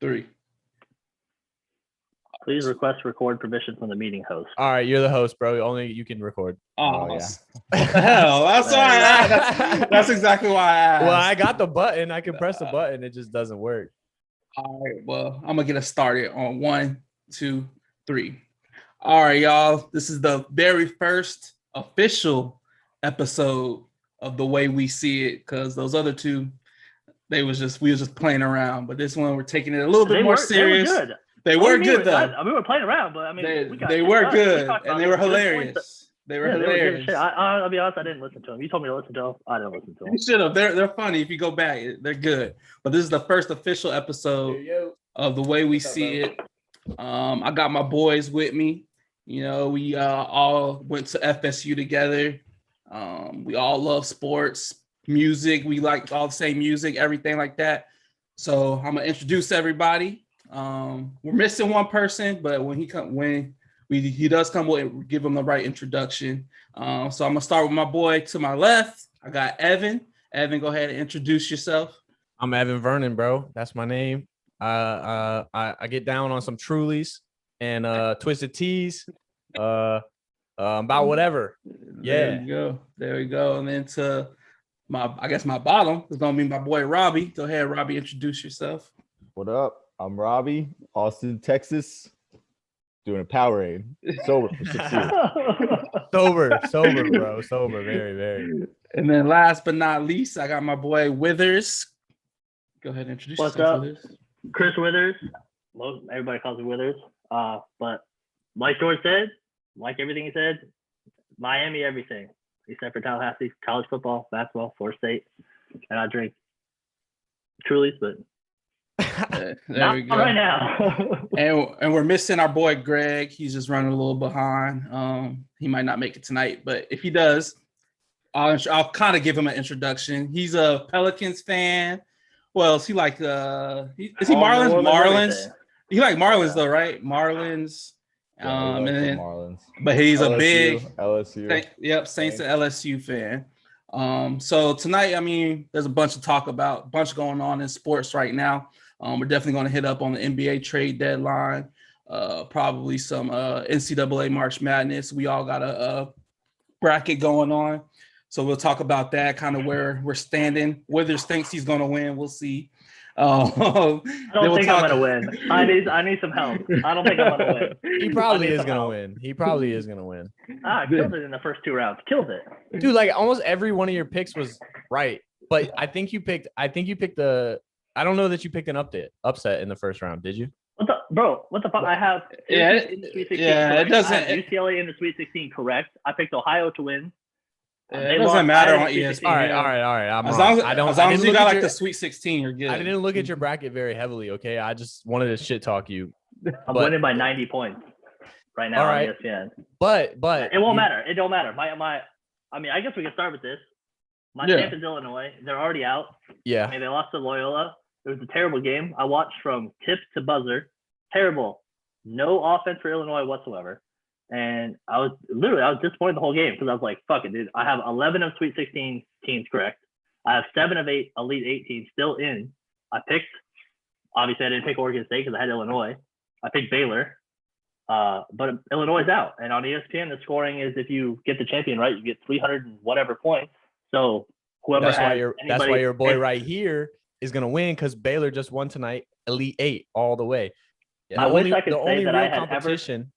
3. Please record permission from the meeting host. All right, you're the host, bro. Only you can record. Oh, yeah. What the hell? That's why I asked. That's exactly why I asked. Well, I got the button. I can press the button. It just doesn't work. All right. Well, I'm gonna get us started on 1, 2, 3. All right, y'all. This is the very first official episode of The Way We See It, because those other two, we was just playing around. But this one, we're taking it a little bit more serious. They were good. They were good, though. I mean, we're playing around, but I mean, they were good, and they were hilarious. They were hilarious. I'll be honest, I didn't listen to them. You told me to listen to them. I didn't listen to them. You should have. They're funny. If you go back, they're good. But this is the first official episode of The Way We See It. I got my boys with me. You know, we all went to FSU together. We all love sports, music. We like all the same music, everything like that. So I'm gonna introduce everybody. We're missing one person, but when he does come, we'll give him the right introduction. So I'm gonna start with my boy to my left. I got Evan. Evan, go ahead and introduce yourself. I'm Evan Vernon, bro. That's my name. I get down on some Trulies and Twisted Teas. About whatever. Yeah. There we go. And then to my bottom is gonna be my boy Robby. Go ahead, Robby, introduce yourself. What up? I'm Robby, Austin, Texas, doing a Powerade. Sober for 6 years. Sober, bro. Sober, very, very. And then last but not least, I got my boy Withers. Go ahead and introduce yourself. What's up? Withers. Chris Withers. Most everybody calls me Withers. But like George said, like everything he said, Miami everything except for Tallahassee, college football, basketball, Florida State, and I drink Trulies, but there we go. Right now. and we're missing our boy Greg. He's just running a little behind. He might not make it tonight, but if he does, I'll kind of give him an introduction. He's a Pelicans fan. Well, is he like is he Marlins? Marlins. He like Marlins though, right? Marlins. And then Marlins. But he's LSU, a big LSU. Saints and LSU fan. So tonight, I mean, there's a bunch going on in sports right now. We're definitely going to hit up on the NBA trade deadline, probably some NCAA March Madness. We all got a bracket going on. So we'll talk about that, kind of where we're standing. Withers thinks he's going to win. We'll see. I don't think I'm going to win. I need some help. I don't think I'm going to win. He probably is going to win. Killed it in the first 2 rounds. Killed it. Dude, like almost every one of your picks was right. But I think you picked I don't know that you picked an upset in the first round. Did you? What the fuck? I have it doesn't. UCLA in the Sweet 16 correct. I picked Ohio to win. It doesn't matter on ESPN. All right. As long as you got like the Sweet 16, you're good. I didn't look at your bracket very heavily. Okay, I just wanted to shit talk you. I'm winning by 90 points right now on ESPN. But it won't matter. It don't matter. I mean, I guess we can start with this. My champ is Illinois. They're already out. Yeah. I mean, they lost to Loyola. It was a terrible game. I watched from tip to buzzer. Terrible. No offense for Illinois whatsoever. And I was disappointed the whole game because I was like, fuck it, dude. I have 11 of Sweet 16 teams correct. I have 7 of 8 Elite 8 teams still in. Obviously I didn't pick Oregon State because I had Illinois. I picked Baylor. But Illinois is out. And on ESPN, the scoring is if you get the champion right, you get 300 and whatever points. So whoever that's why your boy right here is going to win because Baylor just won tonight, Elite 8 all the way. I wish I could say that I had competition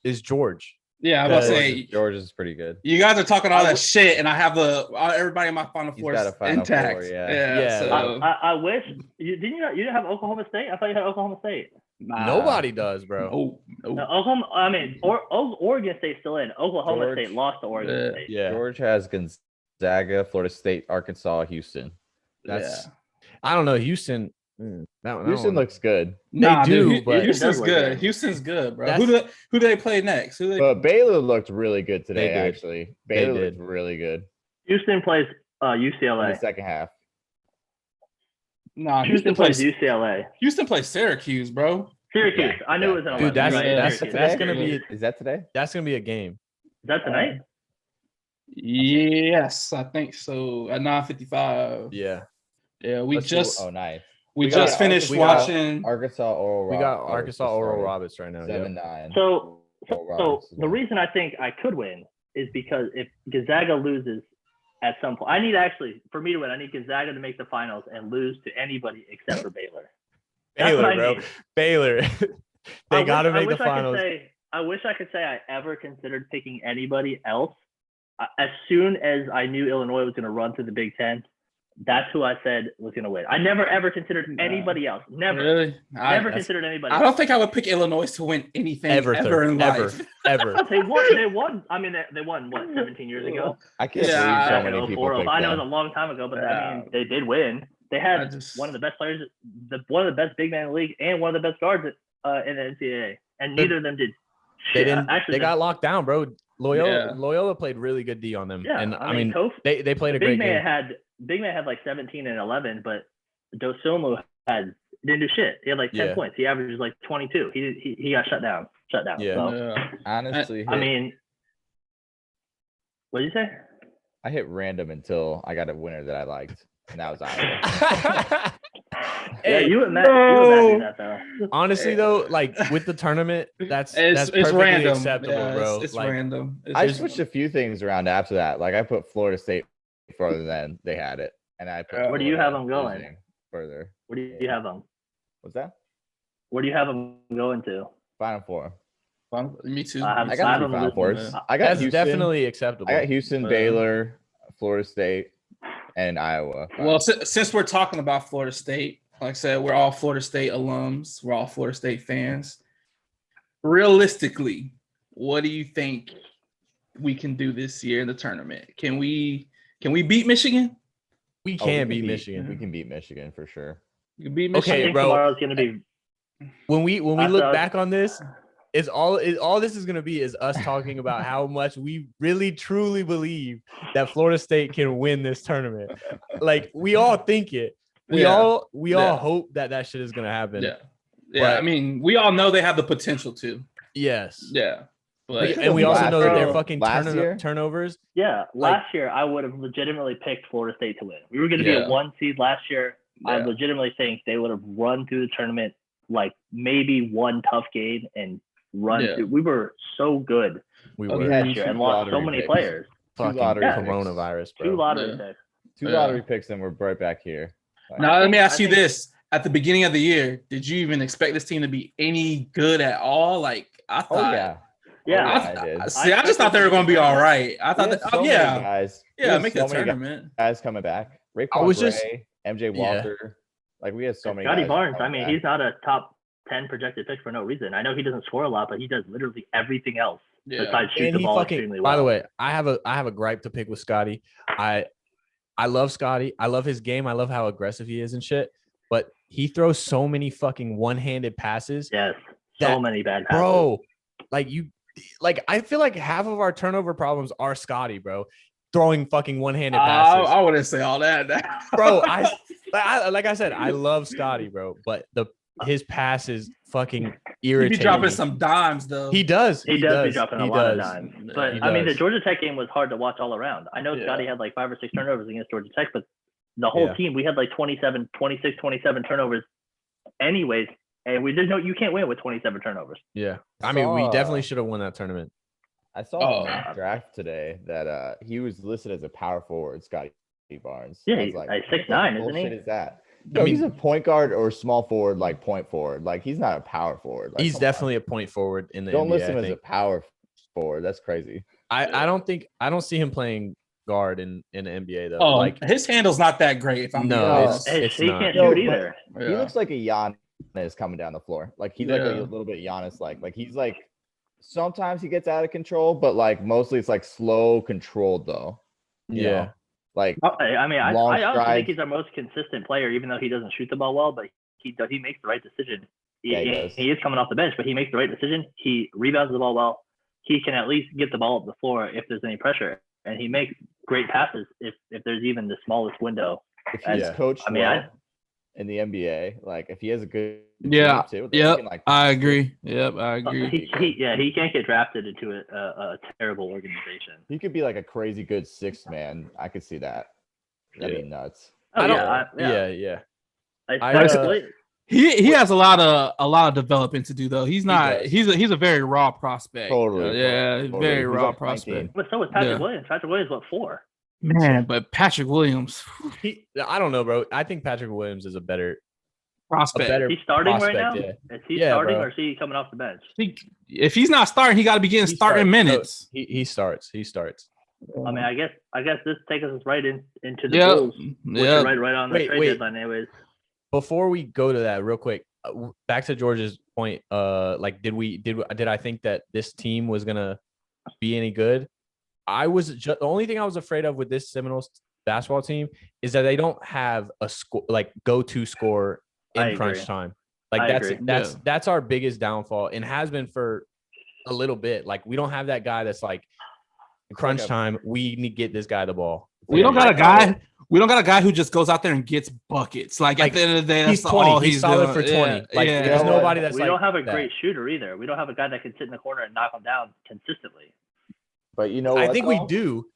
is George. Yeah, I was about to say George is pretty good. You guys are talking all that shit, and I have everybody in my Final Four intact. So. I wish you didn't have Oklahoma State. I thought you had Oklahoma State. Nah. Nobody does, bro. No. Oklahoma. I mean, Oregon State's still in. Oklahoma State lost to Oregon State. Yeah. George has Gonzaga, Florida State, Arkansas, Houston. I don't know. Houston. Houston looks good. But Houston's good. Houston's good, bro. Who do they play next? But Baylor looked really good today. Actually, Baylor looked really good. Houston plays UCLA in the second half. Nah, Houston plays UCLA. Houston plays Syracuse, bro. Syracuse. I knew it was. Dude, that's gonna be. Is that today? That's gonna be a game. Is that tonight? Yes, I think so. At 9:55. Yeah. Yeah, we Oh, nice. We got just finished we got- watching. Arkansas Oral. We got Roberts Arkansas just Oral started. Roberts right now. 7-9. So Oral Roberts is the on. reason I think I could win is because if Gonzaga loses at some point, for me to win, I need Gonzaga to make the finals and lose to anybody except for Baylor. That's what Baylor, I bro. need. Baylor. They got to make the I finals. I wish I could say I ever considered picking anybody else. As soon as I knew Illinois was going to run through the Big Ten, that's who I said was going to win. I never ever considered anybody else. Never. Really? Never considered anybody I else. don't think I would pick Illinois to win anything ever in life. Ever. They won. I mean, they won what 17 years ago. I can't Yeah, believe so many people 04. picked I know it them. was a long time ago, but I mean, they did win. They had one of the best players, one of the best big men in the league, and one of the best guards in the NCAA, and neither of them did. They shit. didn't. Actually, They got locked down, bro. Yeah. Loyola played really good D on them. Yeah, And I mean, they played a great game. Big man had like 17 and 11, but Dosunmu didn't do shit. He had like 10 points. He averages like 22. He got shut down. Yeah. So, Honestly, I mean, what did you say? I hit random until I got a winner that I liked, and that was Iowa. Yeah, Hey, you would do that though. honestly though, like with the tournament, that's It's perfectly random. acceptable, Yeah, bro. It's like, random. I switched a few things around after that. Like I put Florida State further than they had it, and I put. Where do you Florida have them going? losing further? Where do you have them? What's that? Where do you have them going to? Final Four. Me too. I I got them three Final losing. Fours. I got that's Houston. definitely acceptable. I got Houston, Uh, Baylor, Florida State, and Iowa. Well, since we're talking about Florida State, like I said, we're all Florida State alums. We're all Florida State fans. Realistically, what do you think we can do this year in the tournament? Can we beat Michigan? we Oh, can beat Michigan. We can beat Michigan for sure. We can beat Okay, Michigan. I think bro. tomorrow's gonna be. When we I look thought- back on this, it's all this is gonna be is us talking about how much we really truly believe that Florida State can win this tournament. Like we all think it. We all hope that shit is gonna happen. Yeah. But- I mean, we all know they have the potential to. Yes. Yeah. But And we also know that they're Bro, fucking last year? turnovers. Yeah, Like- last year I would have legitimately picked Florida State to win. We were going to be Yeah. a 1 seed last year. I Yeah. legitimately think they would have run through the tournament like maybe one tough game and run Yeah. through. We were so good We Okay. were last had year two and lost so lottery many picks. players. fucking lottery picks. coronavirus, bro. 2 lottery Yeah. picks. Two Yeah. lottery picks, and we're right back here. now let me ask I you think- this: at the beginning of the year, did you even expect this team to be any good at all? Like I Oh thought. yeah. Yeah, I did. I just thought they were going to be all right. I We thought had that. so many guys. We Yeah, had make so the many tournament. guys coming back. Raekwon I was Gray, just- MJ Walker. Like we had so many. Scotty guys Barnes. I coming mean, back. he's not a top 10 projected pick for no reason. I know he doesn't score a lot, but he does literally everything else Yeah. besides shoot And the he ball fucking. extremely well. By the way, I have a gripe to pick with Scotty. I love Scotty. I love his game. I love how aggressive he is and shit. But he throws so many fucking one-handed passes, Yes, so that- many bad passes. bro. Like I feel like half of our turnover problems are Scotty, bro, throwing fucking one-handed passes. I wouldn't say all that, Bro, like I said, I love Scotty, bro, but his passes fucking he irritate be dropping me. some dimes though. He does. He does be dropping a lot of does. dimes. Yeah, But he I mean, the does. Georgia Tech game was hard to watch all around. I know Yeah. Scotty had like 5 or 6 turnovers against Georgia Tech, but the whole Yeah. team, we had like 27 turnovers anyways. And you can't win with 27 turnovers. Yeah. I mean, we Saw- definitely should have won that tournament. I saw Oh. in the draft today that he was listed as a power forward, Scotty Barnes. Yeah, I was he's like, like what 6'9", the isn't he? bullshit is that? I No, mean- he's a point guard or small forward, like point forward. Like he's not a power forward. Like, He's come on. definitely a point forward in the Don't NBA. list him I as a think. power forward. That's crazy. I don't see him playing guard in the NBA though. Oh, Like his handle's not that great. If I'm No, being honest. it's He not. can't No, shoot but- either. Yeah. He looks like a Giannis coming down the floor. Like he's like a Yeah. little bit Giannis like he's like sometimes he gets out of control, but like mostly it's like slow controlled though. You Yeah. know? Like I mean, I Long honestly strides. think he's our most consistent player, even though he doesn't shoot the ball well, but he makes the right decision. Yeah, he does. He is coming off the bench, but he makes the right decision. He rebounds the ball well. He can at least get the ball up the floor if there's any pressure, and he makes great passes if there's even the smallest window. if he's Yeah. coached I mean, well in the NBA, like if he has a good Yeah. team too, then he Yep. can, like, I agree. Yep. I agree. He can't get drafted into a terrible organization. he could be like a crazy good sixth man. I could see that. That'd be nuts. Oh, I don't. yeah, Yeah. He has a lot of development to do though. He's not. He's a very raw prospect. Totally. Very raw like prospect. But so was Patrick Williams. Patrick Williams, what, 4? Man, but Patrick Williams, I don't know, bro. I think Patrick Williams is a better prospect. Is he starting right now? Yeah. Is he starting bro. or is he coming off the bench? If he's not starting, he got to be getting starting minutes. He starts. I mean, I guess this takes us right into the Bulls. Yeah. Right on the trade deadline, anyways. Before we go to that, real quick, back to George's point. Like, did I think that this team was gonna be any good? The only thing I was afraid of with this Seminoles basketball team is that they don't have a go-to scorer in crunch time. Like that's our biggest downfall and has been for a little bit. Like we don't have that guy that's like crunch time. We need to get this guy the ball. We don't got a guy. We don't got a guy who just goes out there and gets buckets. Like at the end of the day, that's 20. all he's solid doing. for 20. There's nobody that's we don't have a great shooter either. We don't have a guy that can sit in the corner and knock them down consistently. But I think we do.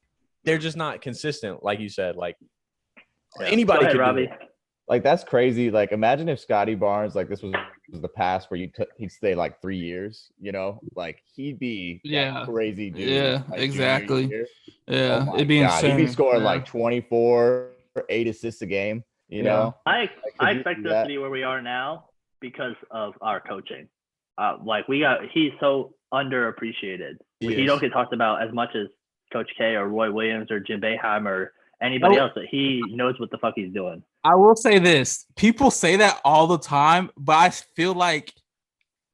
They're just not consistent, like you said. Like anybody could Robby. do it. Like that's crazy. Like imagine if Scotty Barnes, like this was the past where he'd stay like 3 years, like he'd be crazy dude. Yeah, like, exactly. Yeah, it'd be insane. He'd be scoring like 24, 8 assists a game. You know, I expect us to be where we are now because of our coaching. He's so underappreciated. He don't get talked about as much as Coach K or Roy Williams or Jim Boeheim or anybody else, that he knows what the fuck he's doing. I will say this. People say that all the time, but I feel like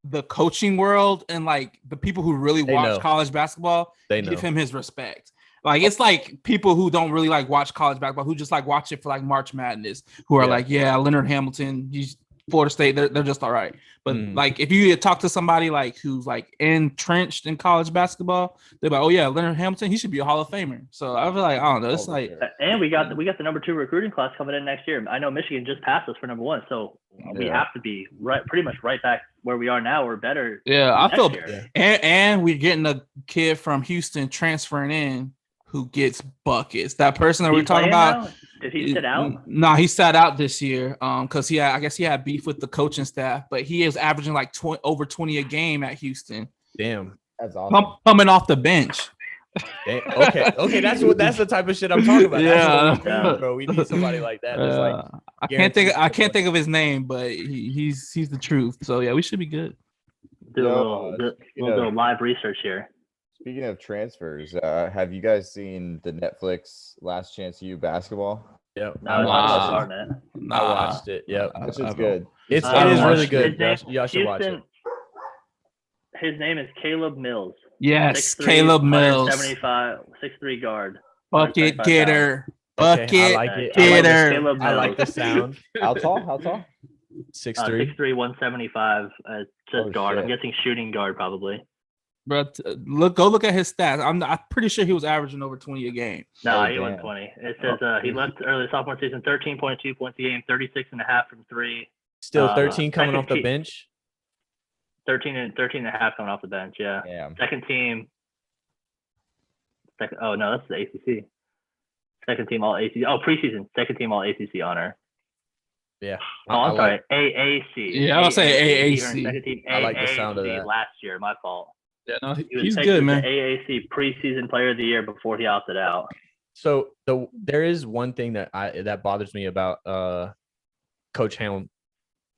the coaching world and like the people who really watch college basketball give him his respect. Like it's like people who don't really like watch college basketball, who just like watch it for like March Madness, who are like, Leonard Hamilton, he's Florida State, they're just all right. But like if you talk to somebody like who's like entrenched in college basketball, they're like, oh yeah, Leonard Hamilton, he should be a Hall of Famer. So I feel like I don't know. It's like, and we got the number 2 recruiting class coming in next year. I know Michigan just passed us for number 1, so we have to be pretty much right back where we are now or better. Yeah, I feel, and we're getting a kid from Houston transferring in who gets buckets. That person that we're talking about. Now? Did he sit out? No, he sat out this year because I guess he had beef with the coaching staff, but he is averaging like over 20 a game at Houston. Damn. That's awesome. Coming off the bench. Okay, that's the type of shit I'm talking about. Yeah, bro. We need somebody like that. That's like I can't think of his name, but he's the truth. So yeah, we should be good. Do a little live research here. Speaking of transfers, have you guys seen the Netflix Last Chance U basketball? Yep. I watched it. Yep. Which is good. It is really good. Y'all should watch it. His name is Caleb Mills. Yes, Caleb Mills. 6'3" guard. Bucket getter. Bucket getter. I like the sound. How tall? 6'3". 6'3", 175. Just guard. Shit. I'm guessing shooting guard probably. But go look at his stats. I'm pretty sure he was averaging over 20 a game. No, he went 20. It says he left early sophomore season, 13.2 points a game, 36.5 from 3. Still 13 coming off the bench. 13 and a half coming off the bench. Yeah. Damn. Second team. Oh no, that's the ACC. Second team all ACC. Oh, preseason. Second team all ACC honor. Yeah. Oh, I'm sorry. AAC. Yeah, I'll say AAC. Second team I like the sound of that. Last year, my fault. Yeah, no, He he's good, man. The AAC preseason player of the year before he opted out. So there is one thing that bothers me about Coach Ham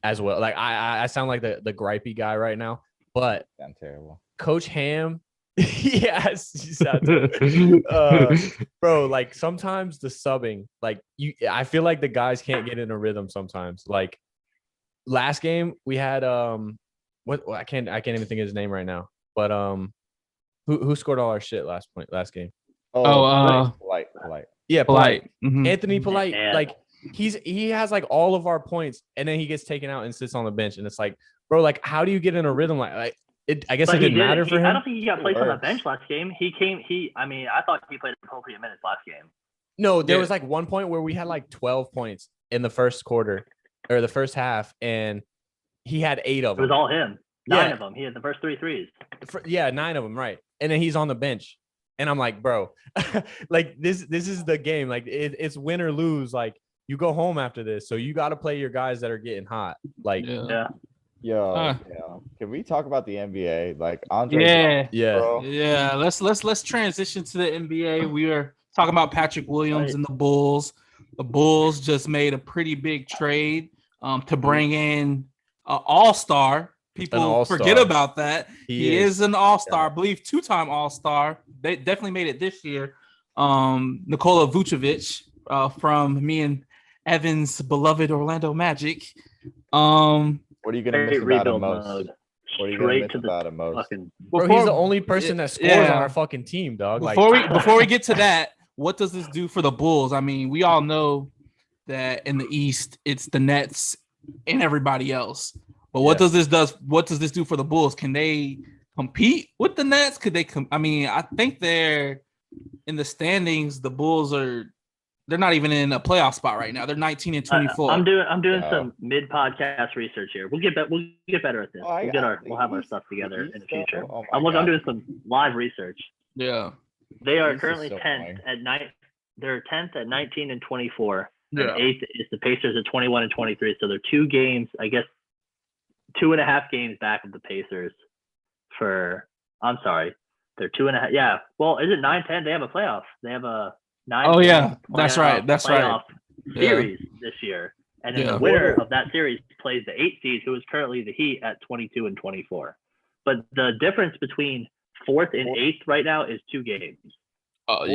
as well. Like I sound like the gripey guy right now, but I'm terrible. Coach Ham, yes, you sound bro. Like sometimes the subbing, like I feel like the guys can't get in a rhythm sometimes. Like last game we had I can't even think of his name right now. But who scored all our shit last game? Polite. Yeah, Polite. Mm-hmm. Anthony Polite. Like he has like all of our points, and then he gets taken out and sits on the bench, and it's like, bro, like how do you get in a rhythm like it? I guess it didn't matter for him. I don't think he got placed on the bench last game. I thought he played appropriate minutes last game. No, there was like one point where we had like 12 points in the first quarter or the first half, and he had 8 of them. It was all him. 9 of them. He had the first 3 threes. 9 of them, right? And then he's on the bench, and I'm like, bro, like this is the game. Like it's win or lose. Like You go home after this, so you got to play your guys that are getting hot. Like, Yeah. Yo, can we talk about the NBA? Like Andre. Yeah. Let's transition to the NBA. We are talking about Patrick Williams and the Bulls. The Bulls just made a pretty big trade to bring in an all-star. People forget about that. He is an all-star, I believe 2-time all-star. They definitely made it this year. Nikola Vucevic from me and Evan's beloved Orlando Magic. What are you gonna miss about him most? What are you gonna miss about him most? Bro, he's the only person that scores on our fucking team, dog. Before we get to that, what does this do for the Bulls? I mean, we all know that in the East, it's the Nets and everybody else. But what does this do for the Bulls? Can they compete with the Nets? Could they I mean, I think they're in the standings. The Bulls they're not even in a playoff spot right now. They're 19 and 24. I'm doing some mid podcast research here. We'll get better at this. We'll have our stuff together in the future. I'm doing some live research. Yeah. They are currently 10th at night. They're 10th at 19 and 24. Yeah. And 8th is the Pacers at 21 and 23. So they're 2 games, I guess 2.5 games back of the Pacers they're 2.5. Yeah. Well, is it 9-10? They have a playoff. They have a 9. Oh yeah, that's right. That's right. Series this year, and then the winner of that series plays the 8th seed, who is currently the Heat at 22 and 24. But the difference between 4th and 8th right now is 2 games. 4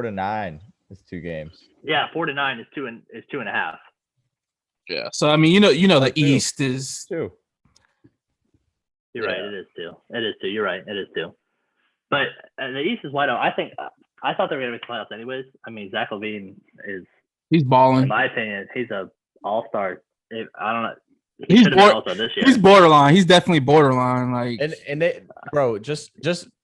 to 9 is 2 games. Yeah, 4 to 9 is 2.5. Yeah. So I mean, the East is 2. You're right. It is 2. It is 2. You're right. It is 2. But the East is wide open. I thought they were going to make the playoffs anyways. I mean, Zach LaVine he's balling. In my opinion, he's a all-star. I don't know. He's borderline. He's definitely borderline. Like bro, just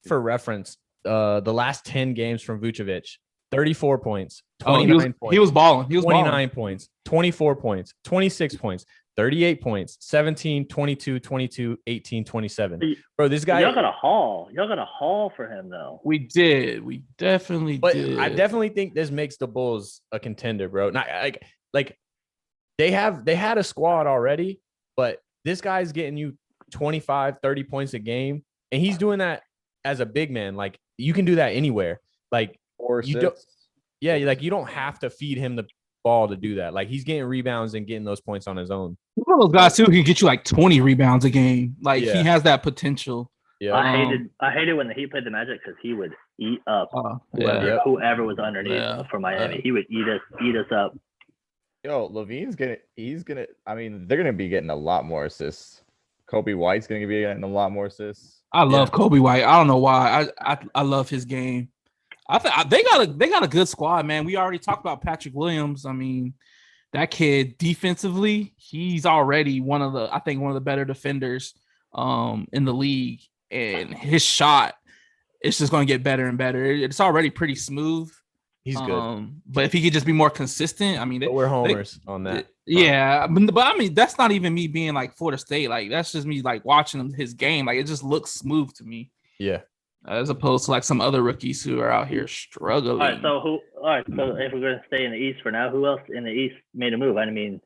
for reference, the last 10 games from Vucevic, 34 points, 29 points. He was balling. 29 points, 24 points, 26 points, 38 points, 17, 22, 22, 18, 27. Bro, this guy. Y'all got a haul. Y'all got a haul for him, though. We did. We definitely did. I definitely think this makes the Bulls a contender, bro. Not like they had a squad already, but this guy's getting you 25, 30 points a game, and he's doing that as a big man. Like, you can do that anywhere. Like, you don't have to feed him the ball to do that. Like, he's getting rebounds and getting those points on his own. One of those guys too who can get you like 20 rebounds a game. Like, he has that potential. Yeah, I hated when the Heat played the Magic because he would eat up whoever was underneath for Miami. He would eat us up. Yo, LaVine's I mean, they're gonna be getting a lot more assists. Kobe White's gonna be getting a lot more assists. I love Kobe White. I don't know why. I love his game. I think they got a good squad, man. We already talked about Patrick Williams. I mean, that kid defensively, he's already one of the better defenders in the league, and his shot, it's just going to get better and better. It's already pretty smooth. He's good. But if he could just be more consistent, I mean, we're homers on that. Yeah, but I mean, that's not even me being like Florida State. Like, that's just me like watching his game. Like, it just looks smooth to me. Yeah. As opposed to like some other rookies who are out here struggling. All right, so if we're going to stay in the East for now, who else in the East made a move? I mean,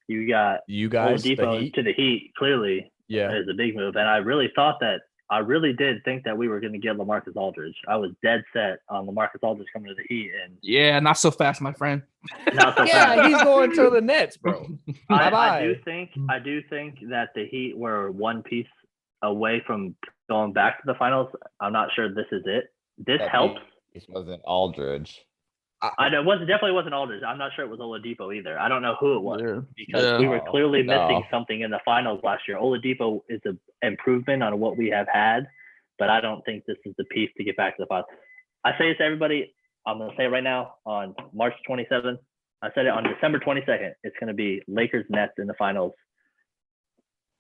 you guys Oladipo to the Heat, clearly is a big move. And I really did think that we were going to get LaMarcus Aldridge. I was dead set on LaMarcus Aldridge coming to the Heat. And not so fast, my friend. Not so fast. He's going to the Nets, bro. I do think that the Heat were one piece away from going back to the finals. I'm not sure this is it. This helps. This wasn't Aldridge. I know definitely wasn't Aldridge. I'm not sure it was Oladipo either. I don't know who it was because we were clearly missing something in the finals last year. Oladipo is an improvement on what we have had, but I don't think this is the piece to get back to the finals. I say it to everybody. I'm going to say it right now on March 27th. I said it on December 22nd. It's going to be Lakers Nets in the finals.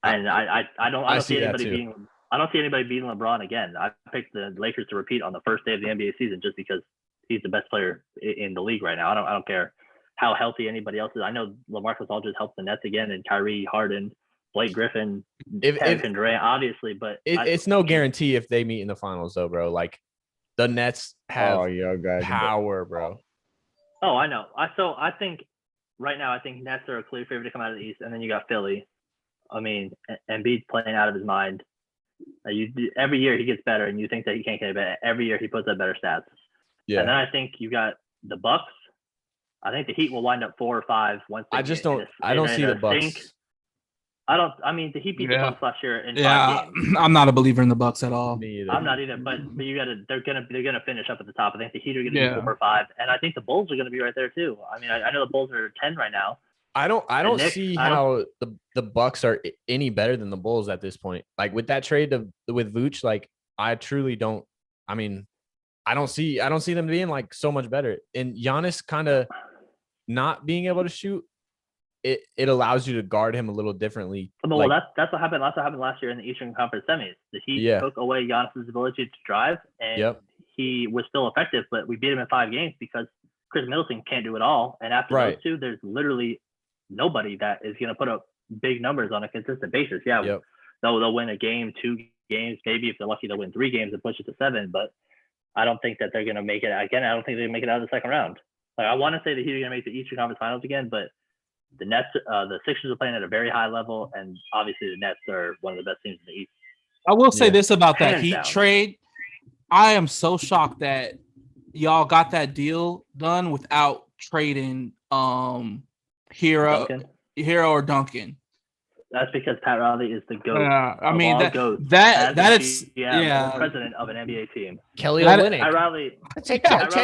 And I don't see anybody beating LeBron again. I picked the Lakers to repeat on the first day of the NBA season just because he's the best player in the league right now. I don't care how healthy anybody else is. I know LaMarcus Aldridge helped the Nets again, and Kyrie, Harden, Blake Griffin, Kevin Durant, obviously. But it's no guarantee if they meet in the finals, though, bro. Like, the Nets have power, bro. Oh, I know. I think right now, I think Nets are a clear favorite to come out of the East, and then you got Philly. I mean, Embiid's playing out of his mind. Every year he gets better, and you think that he can't get better. Every year he puts up better stats. Yeah. And then I think you got the Bucks. I think the Heat will wind up 4 or 5 once. I don't see the Bucks. I mean, the Heat beat the Bucks last year in 5 games. I'm not a believer in the Bucks at all. Me either. I'm not either, but they're gonna finish up at the top. I think the Heat are gonna be 4 or 5, and I think the Bulls are gonna be right there too. I mean, I know the Bulls are 10 right now. I don't see how the Bucks are any better than the Bulls at this point. Like with that trade with Vooch, like I truly don't. I mean, I don't see them being like so much better. And Giannis kind of not being able to shoot, it allows you to guard him a little differently. Well, that's what happened. That's what happened last year in the Eastern Conference semis. The Heat took away Giannis's ability to drive, and he was still effective. But we beat him in 5 games because Chris Middleton can't do it all. And after those two, there's literally nobody that is going to put up big numbers on a consistent basis. They'll win a game, 2 games, maybe if they're lucky they'll win 3 games and push it to 7. But I don't think that they're going to make it again. I don't think they're going to make it out of the second round. Like I want to say the Heat are going to make the Eastern Conference Finals again, but the Nets, the Sixers are playing at a very high level, and obviously the Nets are one of the best teams in the East. I will say this about that Heat trade. I am so shocked that y'all got that deal done without trading Hero or Duncan. That's because Pat Riley is the GOAT. I mean that is the president of an NBA team. Kelly Olynyk. Pat Riley.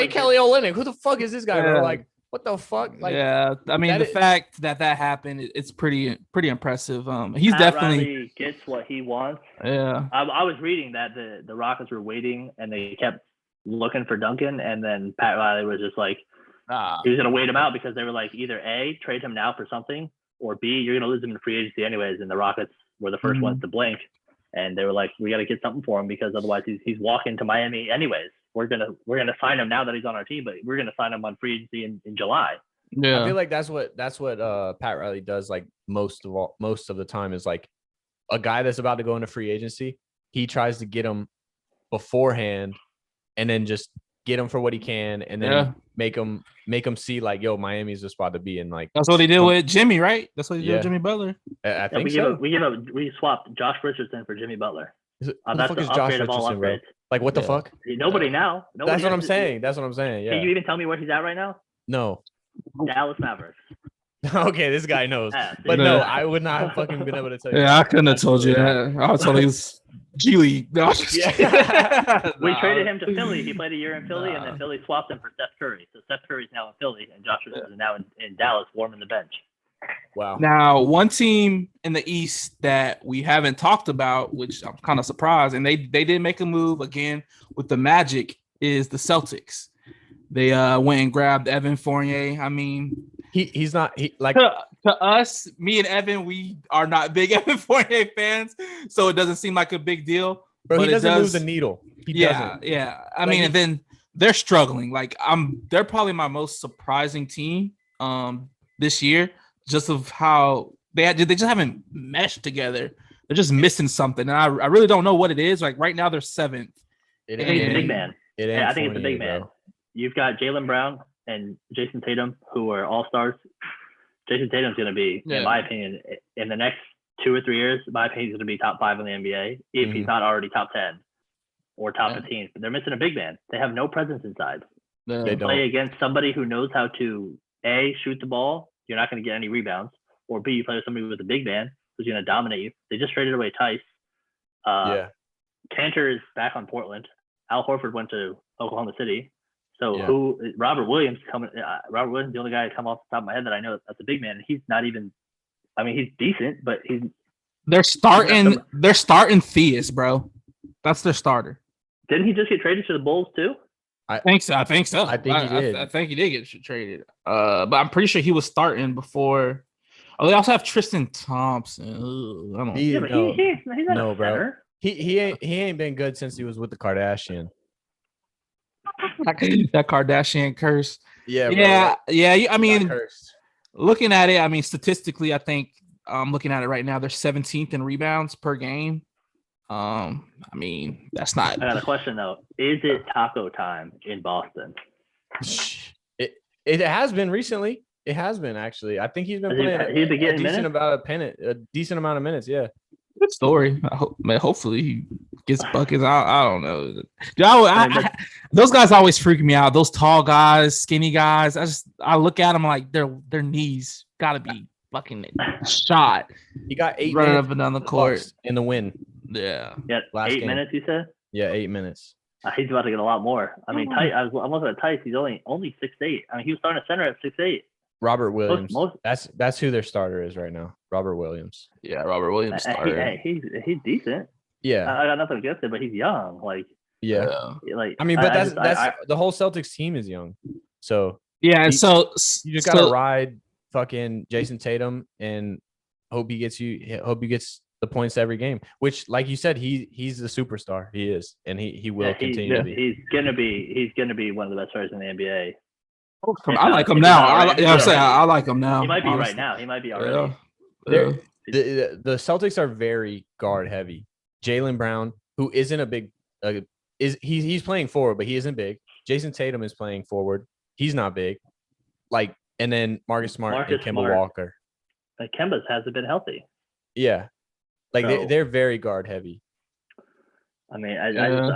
Kelly Olynyk. Who the fuck is this guy? Bro? Like, what the fuck? Like, I mean the fact that happened, it's pretty impressive. He's Pat definitely Riley gets what he wants. Yeah. I was reading that the Rockets were waiting and they kept looking for Duncan, and then Pat Riley was just like he was gonna wait him out because they were like either A, trade him now for something, or B, you're gonna lose him in free agency anyways. And the Rockets were the first ones to blink, and they were like, we got to get something for him because otherwise he's walking to Miami anyways. We're gonna sign him now that he's on our team, but we're gonna sign him on free agency in July. Yeah, I feel like that's what Pat Riley does. Like most of the time is like a guy that's about to go into free agency. He tries to get him beforehand, and then just get him for what he can, and then make him see like, yo, Miami's the spot to be in. Like that's what he did with Jimmy, right? That's what he did with Jimmy Butler. I think we swapped Josh Richardson for Jimmy Butler. That's the Josh Richardson, bro? Like what the fuck? Nobody now. That's what I'm saying. That's what I'm saying. Yeah. Can you even tell me where he's at right now? No. Dallas Mavericks. Okay, this guy knows. But no, I would not have fucking been able to tell you. Yeah, I couldn't have told you that. I was told he was G League. No, we traded him to Philly. He played a year in Philly, and then Philly swapped him for Steph Curry. So Steph Curry's now in Philly, and Josh Richardson is now in Dallas, warming the bench. Wow. Now, one team in the East that we haven't talked about, which I'm kind of surprised, and they did make a move again with the Magic, is the Celtics. They went and grabbed Evan Fournier. I mean, he's not like to us, me and Evan, we are not big Evan Fournier fans, so it doesn't seem like a big deal. Bro, he doesn't move the needle. He doesn't. Yeah. I mean, and then they're struggling. Like they're probably my most surprising team this year, just of how they just haven't meshed together. They're just missing something, and I really don't know what it is. Like right now, they're 7th. I think it's the big man. I think it's the big man. Bro. You've got Jaylen Brown and Jason Tatum, who are all-stars. Jason Tatum's going to be, in my opinion, in the next 2 or 3 years, my opinion, he's going to be top 5 in the NBA, if he's not already top 10 or top 15. But they're missing a big man. They have no presence inside. They play against somebody who knows how to, A, shoot the ball. You're not going to get any rebounds. Or B, you play with somebody with a big man who's going to dominate you. They just traded away Tice. Cantor is back on Portland. Al Horford went to Oklahoma City. So Robert Williams, the only guy to come off the top of my head that I know that's a big man. He's not even, I mean, he's decent, but they're starting Theus, bro. That's their starter. Didn't he just get traded to the Bulls too? I think so. I think he did. I think he did get traded. But I'm pretty sure he was starting before. Oh, they also have Tristan Thompson. Ugh, I don't know. He's not a center. He ain't been good since he was with the Kardashian. That Kardashian curse. Yeah. I mean, looking at it, I mean, statistically, I think I'm looking at it right now. They're 17th in rebounds per game. I mean, that's not. I got a question though. Is it taco time in Boston? It has been recently. It has been actually. I think he's been Has playing he been getting a decent amount of minutes. Yeah. Good story. Hopefully he gets buckets. I don't know. Those guys always freak me out. Those tall guys, skinny guys. I look at them like their knees gotta be fucking shot. He got 8 running minutes up and down the court in the win. Yeah. Yeah, Last 8 game. minutes. You said. Yeah, 8 minutes. He's about to get a lot more. I mean, I'm looking at Tice. He's only 6'8". I mean, he was starting at center at 6'8". Robert Williams. Most- That's who their starter is right now. Robert Williams. Yeah, Robert Williams started. He's decent. Yeah. I got nothing against him, but he's young. Like, Yeah. like I mean, but that's the whole Celtics team is young. So yeah, so you just gotta ride fucking Jason Tatum and hope he gets the points every game. Which, like you said, he's the superstar. He is, and he will continue to be. He's gonna be one of the best players in the NBA. I like him now. I like him now. He might be right now. He might be already. Yeah. The Celtics are very guard heavy. Jaylen Brown, who isn't a big, he's playing forward, but he isn't big. Jason Tatum is playing forward. He's not big. Like, and then Marcus Smart and Kemba Walker. Like Kemba's hasn't been healthy. Yeah, like they're very guard heavy. I mean, I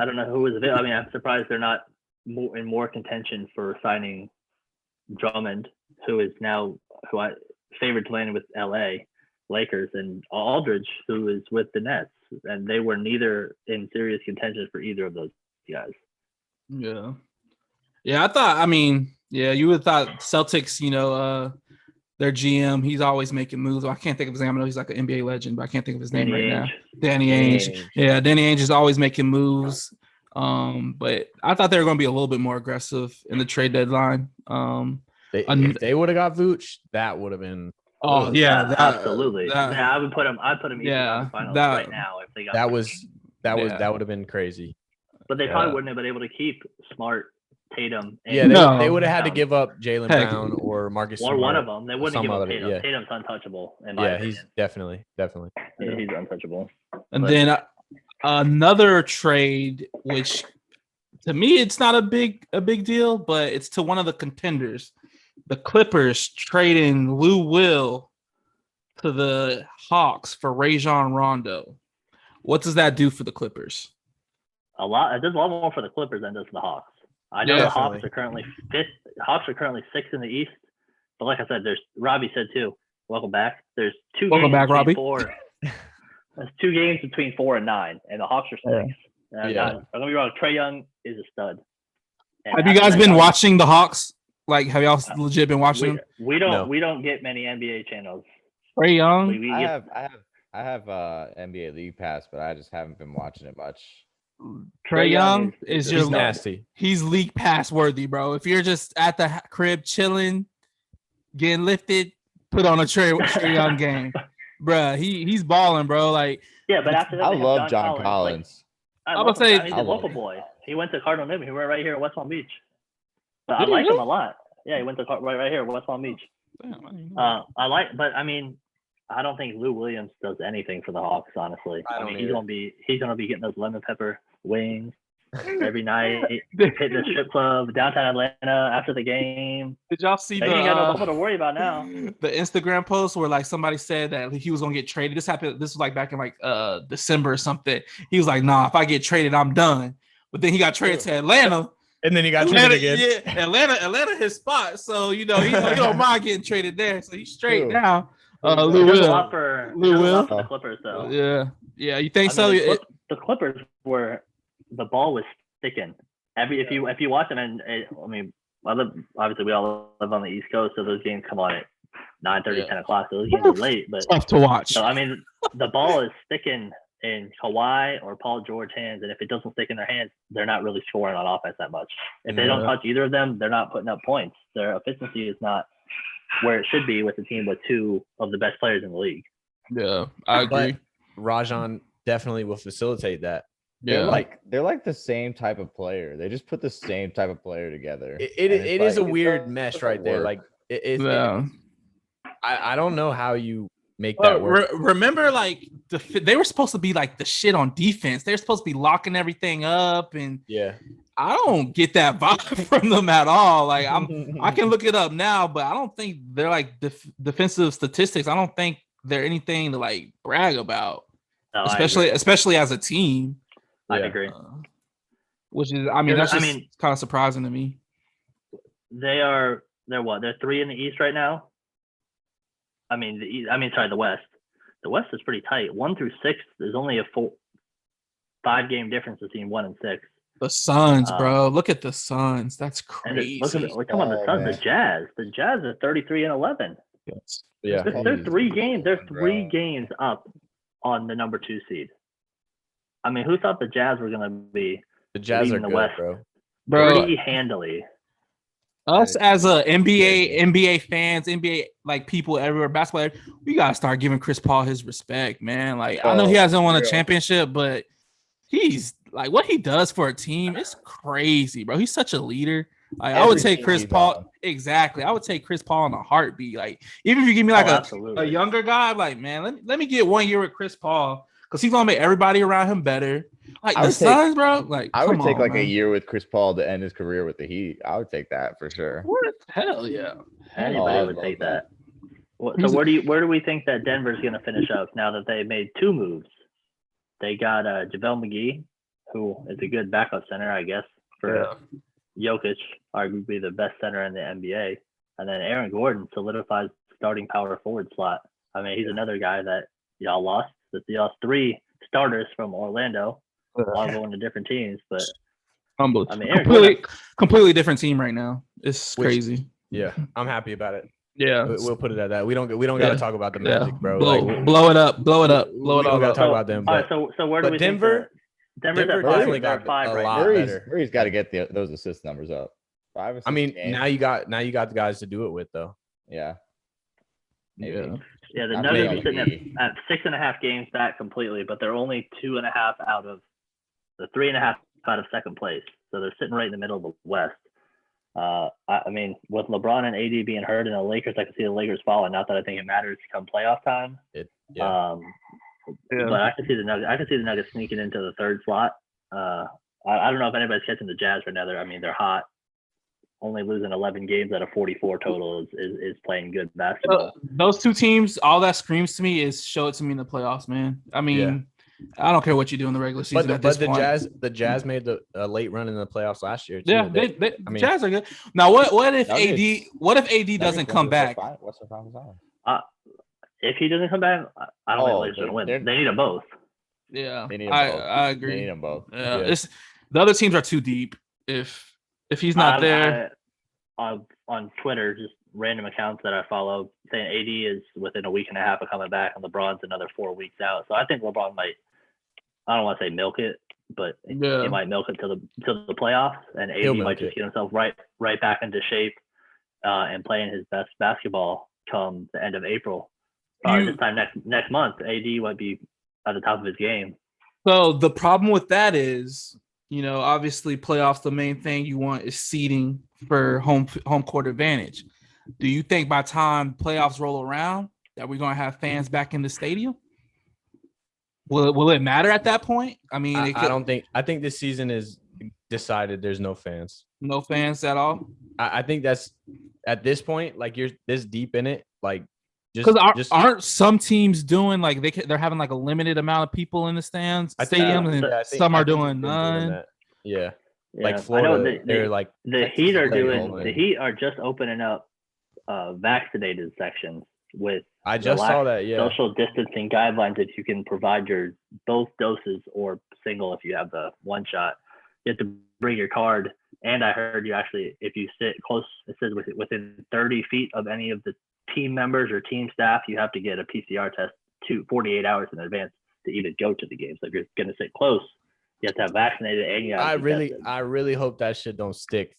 don't know who is available. I mean, I'm surprised they're not in more contention for signing Drummond, who I favored to land with LA Lakers, and Aldridge, who is with the Nets, and they were neither in serious contention for either of those guys. Yeah. I thought. I mean, yeah, you would have thought Celtics. Their GM, he's always making moves. I can't think of his name. I know he's like an NBA legend, but I can't think of his name right now. Danny Ainge. Yeah, Danny Ainge is always making moves. But I thought they were going to be a little bit more aggressive in the trade deadline. If they would have got Vooch, that would have been. Oh yeah, absolutely. I would put him. I'd put him. Yeah, in the finals right now if they got. That would have been crazy. But they probably wouldn't have been able to keep Smart, Tatum. And they would have had to give up Jaylen Brown or Marcus Smart. Or one of them. They wouldn't give up Tatum. Yeah. Tatum's untouchable. In my opinion. He's definitely. Yeah, he's untouchable. And then another trade, which to me it's not a big deal, but it's to one of the contenders. The Clippers trading Lou Will to the Hawks for Rajon Rondo. What does that do for the Clippers? A lot. It does a lot more for the Clippers than it does for the Hawks. I know the Hawks are currently fifth. Hawks are currently sixth in the East. But like I said, Robby said too. Welcome back. There's two. Welcome back, Robby. There's 2 games between 4 and 9, and the Hawks are 6. I'm gonna be wrong. Trae Young is a stud. And have you guys been watching the Hawks? Like, have y'all legit been watching them? We don't get many NBA channels. Trae Young. I have NBA League Pass, but I just haven't been watching it much. Trae Young is just nasty. He's league pass worthy, bro. If you're just at the crib chilling, getting lifted, put on a Trae Young game, bro. He's balling, bro. Like, yeah, but after that, I love John Collins. I would say he's a local boy. He went to Cardinal Newman. He went right here at West Palm Beach. But I like him a lot. Yeah, he went to right here at West Palm Beach. But I mean, I don't think Lou Williams does anything for the Hawks, honestly. I mean, he's gonna be getting those lemon pepper wings every night, hitting the strip club downtown Atlanta after the game. Did y'all see he ain't got nothing to worry about now? The Instagram post where like somebody said that he was gonna get traded. This was like back in like December or something. He was like, nah, if I get traded, I'm done. But then he got traded to Atlanta. And then he got traded again. Yeah, Atlanta his spot. So he don't mind getting traded there. So he's straight now. Lou Will. For the Clippers, though. Yeah. You think so? The Clippers were the ball was sticking. If you watch them, and obviously we all live on the East Coast, so those games come on at 9:30, 10 o'clock. So those games are late, but tough to watch. So I mean, the ball is sticking in Kawhi or Paul George hands, and if it doesn't stick in their hands, they're not really scoring on offense that much. If they don't touch either of them, they're not putting up points. Their efficiency is not where it should be with a team with 2 of the best players in the league. Yeah, I agree. But Rajon definitely will facilitate that. Yeah, they're like the same type of player. They just put the same type of player together. It is a weird mesh right there. Like I don't know how you make that work. Remember, like they were supposed to be like the shit on defense. They're supposed to be locking everything up, and I don't get that vibe from them at all. Like I can look it up now, but I don't think they're like defensive statistics. I don't think they're anything to like brag about, especially as a team. I agree. Which is, I mean, that's kind of surprising to me. They're what? They're 3 in the East right now. The West. The West is pretty tight. 1 through 6, there's only a 5-game difference between 1 and 6. The Suns, bro. Look at the Suns. That's crazy. We're talking about the Suns, man. The Jazz. The Jazz are 33 and 11. Yes. Yeah. They're 3 games. They're 3 games up on the number 2 seed. I mean, who thought the Jazz were going to be the Jazz are the good, West bro? Pretty handily. Us as a NBA fans, NBA like people everywhere, basketball, we gotta start giving Chris Paul his respect, man. Like I know he hasn't won a championship, but he's like what he does for a team. It's crazy, bro. He's such a leader. Like I would take Chris Paul. Exactly, I would take Chris Paul in a heartbeat. Like even if you give me like a younger guy, like man, let me get 1 year with Chris Paul because he's gonna make everybody around him better. Like the Suns, bro. Like I would take a year with Chris Paul to end his career with the Heat. I would take that for sure. Hell yeah. Anybody would take that. So where do we think that Denver's going to finish up now that they made 2 moves? They got JaVale McGee, who is a good backup center, I guess, for Jokic, arguably the best center in the NBA. And then Aaron Gordon solidifies starting power forward slot. I mean, he's another guy that y'all lost. You lost 3 starters from Orlando. All going to different teams, but I mean, completely different team right now. It's crazy. Yeah, I'm happy about it. Yeah, we'll put it at that. We don't got to talk about the Magic, bro. Blow it up. We don't got to talk about them. But, all right, so where do we Denver? Denver's at 5. Definitely got 5 right now. Murray's got to get those assist numbers up. 5 or 6 I mean, games. now you got the guys to do it with though. Yeah. Maybe. Yeah, the Nuggets are sitting at 6.5 games back completely, but they're only 2.5 out of the 3.5 out of second place. So they're sitting right in the middle of the West. I mean, with LeBron and AD being hurt and the Lakers, I can see the Lakers falling. Not that I think it matters come playoff time. But I can see the Nuggets sneaking into the 3rd slot. I don't know if anybody's catching the Jazz right now. They're hot. Only losing 11 games out of 44 total is playing good basketball. Those 2 teams, all that screams to me is show it to me in the playoffs, man. I mean, I don't care what you do in the regular season. But the Jazz made a late run in the playoffs last year too. Yeah, the Jazz are good. Now, what if AD doesn't come back? What's the problem? If he doesn't come back, I don't think they're going to win. They need them both. Yeah, I agree. They need them both. Yeah. The other teams are too deep. If he's not there, on Twitter, just random accounts that I follow saying AD is within a week and a half of coming back, and LeBron's another 4 weeks out. So I think LeBron might. I don't want to say milk it, but he might milk it till the playoffs, and AD might just get himself right back into shape and playing his best basketball come the end of April. This time next month, AD might be at the top of his game. So the problem with that is, obviously playoffs, the main thing you want is seeding for home court advantage. Do you think by the time playoffs roll around that we're going to have fans back in the stadium? Will it matter at that point? I mean, I don't think. I think this season is decided. There's no fans. No fans at all. I think that's at this point. Like you're this deep in it. Like because aren't some teams doing like they're having like a limited amount of people in the stands, stadiums, and some are doing none. Yeah. Like Florida, they're like the Heat are doing. The Heat are just opening up vaccinated sections with. I just saw that. Yeah. Social distancing guidelines. If you can provide your both doses or single, if you have the 1 shot, you have to bring your card. And I heard you actually, if you sit close, it says within 30 feet of any of the team members or team staff, you have to get a PCR test 48 hours in advance to even go to the game. So if you're going to sit close, you have to have vaccinated and you have I really hope that shit don't stick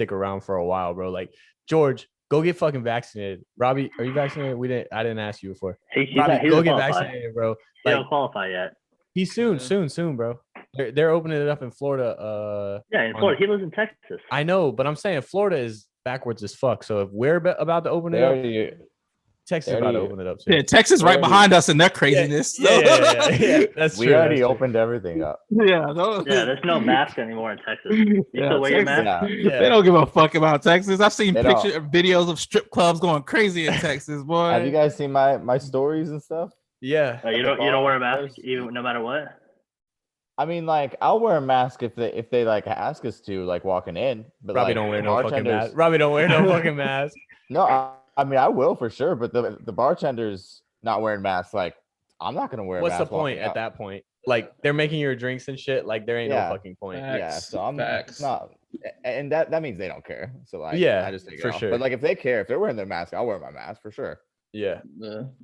around for a while, bro. Like George, go get fucking vaccinated. Robby, are you vaccinated? I didn't ask you before. Robby, go get vaccinated, bro. He don't qualify yet. He's soon, bro. They're opening it up in Florida. In Florida. He lives in Texas. I know, but I'm saying Florida is backwards as fuck. So if we're about to open it up, Texas about to open it up too. Yeah, Texas right behind us in their craziness. Yeah. That's true. We already opened everything up. Yeah, there's no mask anymore in Texas. You still wear your mask? Yeah. They don't give a fuck about Texas. I've seen They videos of strip clubs going crazy in Texas, boy. Have you guys seen my stories and stuff? Yeah. You don't wear a mask even no matter what? I mean, like, I'll wear a mask if they like ask us to, like walking in. But Robbie like, don't wear no fucking mask. Robbie don't wear no fucking mask. No, I mean I will for sure. But the bartenders not wearing masks, like I'm not gonna wear. What's a mask the point at that point? Like they're making your drinks and shit. Like there ain't no fucking point. So I'm not, and that means they don't care. So like, I just take it for off. sure. But like if they care, if they're wearing their mask, I'll wear my mask for sure. Yeah.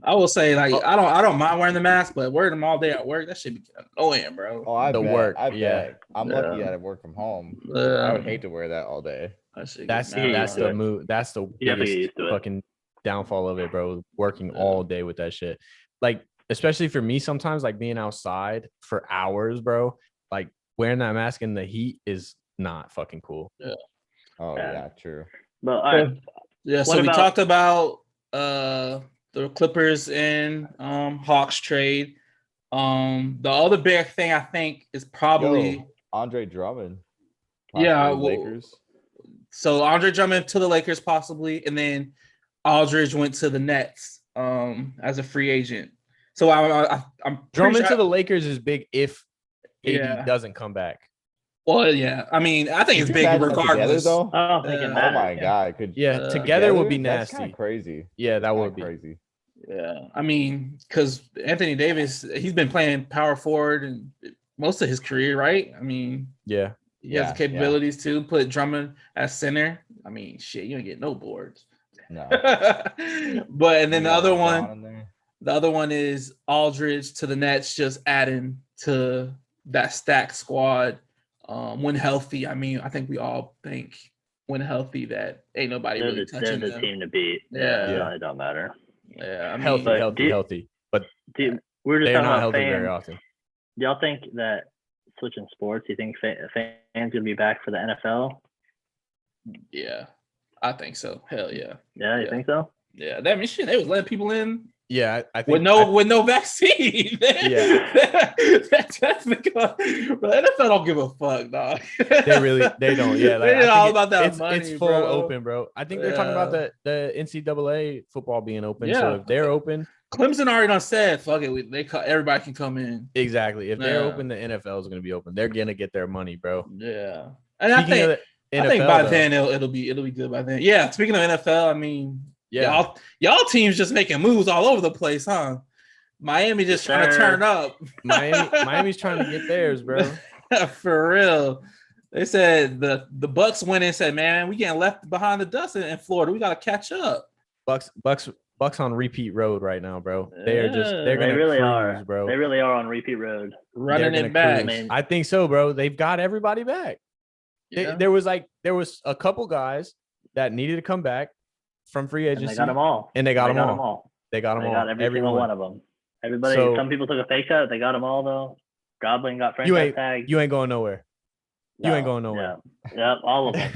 I will say like I don't mind wearing the mask, but wearing them all day at work, that should be annoying, bro. Oh, I bet. Work. I bet. I'm lucky I work from home. I would hate to wear that all day. That's the move. That's the biggest fucking downfall of it, bro. Working all day with that shit. Like, especially for me, sometimes like being outside for hours, bro. Like wearing that mask in the heat is not fucking cool. Yeah. Oh yeah, true. But all right. Yeah. So we talked about the Clippers and Hawks trade. The other big thing I think is probably Andre Drummond. Lakers. So Andre Drummond to the Lakers possibly, and then Aldridge went to the Nets as a free agent. So I'm Drummond to the Lakers is big if AD doesn't come back. Well, yeah. I mean, I think it's big regardless. Oh my God. Together would be nasty. That's kind of crazy. Yeah, that would be crazy. Yeah, I mean, because Anthony Davis, he's been playing power forward and most of his career, right? I mean, he has the capabilities to put Drummond at center. I mean, shit, you ain't get no boards. No. But and then the other one is Aldridge to the Nets, just adding to that stacked squad. When healthy, I mean, I think we all think when healthy that ain't nobody really touching them. They're the team to beat. It don't matter. Yeah, I mean, healthy. But we're just they're talking not about healthy fans. very often. Do y'all think that switching sports? Do you think fans gonna be back for the NFL? Yeah, I think so. Hell yeah. Yeah, you think so? Yeah, that mean shit. They was letting people in. Yeah, I think with no vaccine. That's because the NFL don't give a fuck, dog. they don't. Yeah, like, they're all about that money. It's full open, bro. I think they're talking about the NCAA football being open. Yeah. So if they're open, Clemson already done said, "Fuck it, everybody can come in." Exactly. If they're open, the NFL is going to be open. They're gonna get their money, bro. Yeah, and I think by then it'll be good by then. Yeah. Speaking of NFL, I mean. Yeah, y'all teams just making moves all over the place, huh? Miami just trying to turn up. Miami's trying to get theirs, bro. For real. They said the Bucks went and said, "Man, we getting left behind the dust in Florida. We got to catch up." Bucks on repeat road right now, bro. They're gonna cruise, bro. They really are on repeat road, running it back. I think so, bro. They've got everybody back. Yeah. There was a couple guys that needed to come back from free agency. And they got them all. They got them all. They got every single one of them. Everybody. Some people took a pay cut. They got them all though. Goblin got franchise tag. You ain't going nowhere. No, you ain't going nowhere. Yeah, all of them.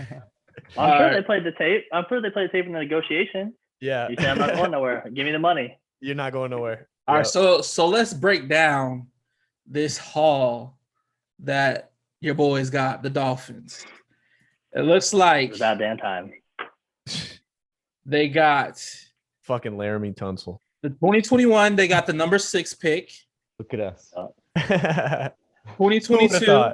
I'm sure they played the tape. I'm sure they played the tape in the negotiation. Yeah. You say I'm not going nowhere. Give me the money. You're not going nowhere. All right. So let's break down this haul that your boys got, the Dolphins. It looks like it's about damn time. They got fucking Laramie Tunsil. The 2021, they got the number 6 pick. Look at us. 2022,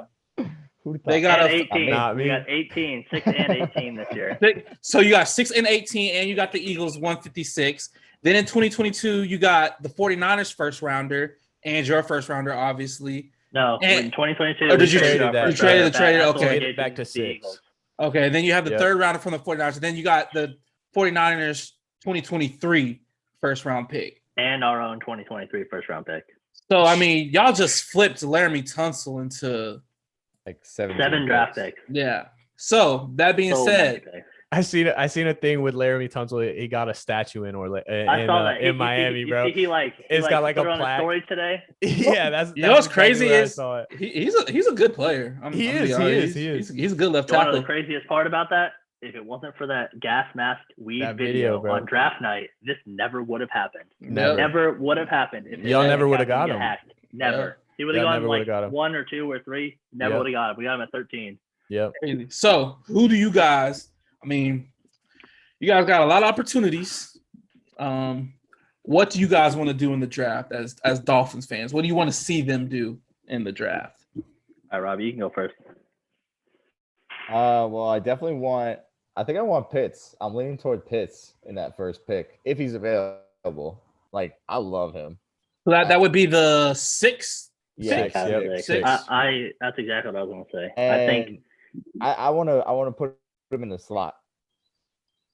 they got 18. We got 18, 6 and 18 this year. So you got 6 and 18, and you got the Eagles 156. Then in 2022, you got the 49ers first rounder and your first rounder, obviously. No, in 2022. Oh, did you trade that? You traded okay. Back to 6. Okay, then you have the third rounder from the 49ers. And then you got the 49ers 2023 first round pick. And our own 2023 first round pick. So, I mean, y'all just flipped Laramie Tunsil into like 7 draft picks. Yeah. So, that being said, I seen a thing with Laramie Tunsil. He got a statue in Miami, bro. It's got like a plaque. Story today. Yeah, that's you know what's crazy is he's a good player. He is. He's a good left tackle. One of the craziest part about that if it wasn't for that gas mask weed That video bro. on draft night, this never would have happened. Never. Never would have happened. If Y'all never would have got him. Hacked. Never. He would Y'all have never gone would've like got him. 1 or 2 or 3. Never would have got him. We got him at 13. Yep. So who do you guys? I mean, you guys got a lot of opportunities. What do you guys want to do in the draft as Dolphins fans? What do you want to see them do in the draft? All right, Robby, you can go first. Well, I think I want Pitts. I'm leaning toward Pitts in that first pick if he's available. Like, I love him. So that would be the 6th. Yeah, Six. Six. That's exactly what I was going to say. And I think I want to put him in the slot.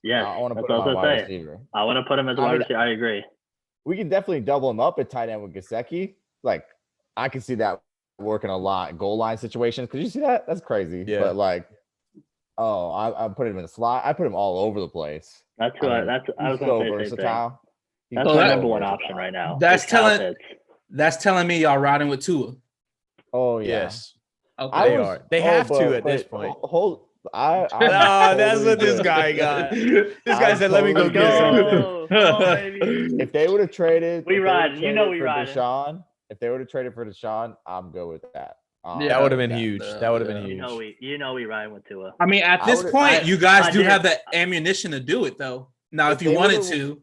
yes. I want to That's put him what I on was wide going to say. receiver. I want to put him as a wide receiver. I agree. We can definitely double him up at tight end with Gesicki. Like, I can see that working a lot in goal line situations. Could you see that? That's crazy. Yeah. But like, I put him in the slot. I put him all over the place. That's who I was so going to say. versatile. That's So my that- number one option right now. That's is Kyle telling- Pitts. That's telling me y'all riding with Tua. Oh yeah. Yes. Okay. They are. They have to at this point. Hold. Oh, that's what this guy got. This guy said, "Let me go Let's get something." go. Come on, baby. If they would have traded, We if they would've riding. You know traded we for riding. Deshaun, if they would have traded for Deshaun, I'm good with that. Yeah, That would have been yeah, huge. yeah, That would have been yeah. huge. You know we riding with Tua. I mean, at I this would've- point, you guys I do did. have the ammunition to do it, though. Now, if you they wanted would've- to,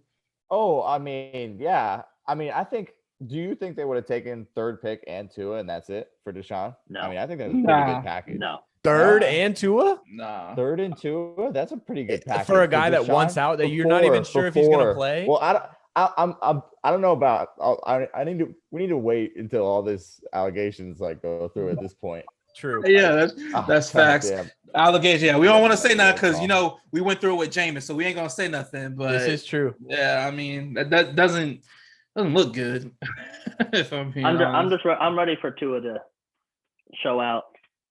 Oh, I mean, yeah. I mean, I think. Do you think they would have taken 3rd pick and Tua, and that's it for Deshaun? No. I mean, I think that's a pretty Nah. good package. No. Third Nah. and Tua 3rd and Tua, that's a pretty good package for a guy that Deshaun, wants out that you're not even sure if he's gonna play. Well, I don't know about. We need to wait until all this allegations like go through at this point. True. yeah, that's facts. Goddamn. Allegation. Yeah, we don't want to say nothing because we went through it with Jameis, so we ain't gonna say nothing. But This is true. yeah, I mean that doesn't look good. If I'm being honest. I'm ready for Tua to show out.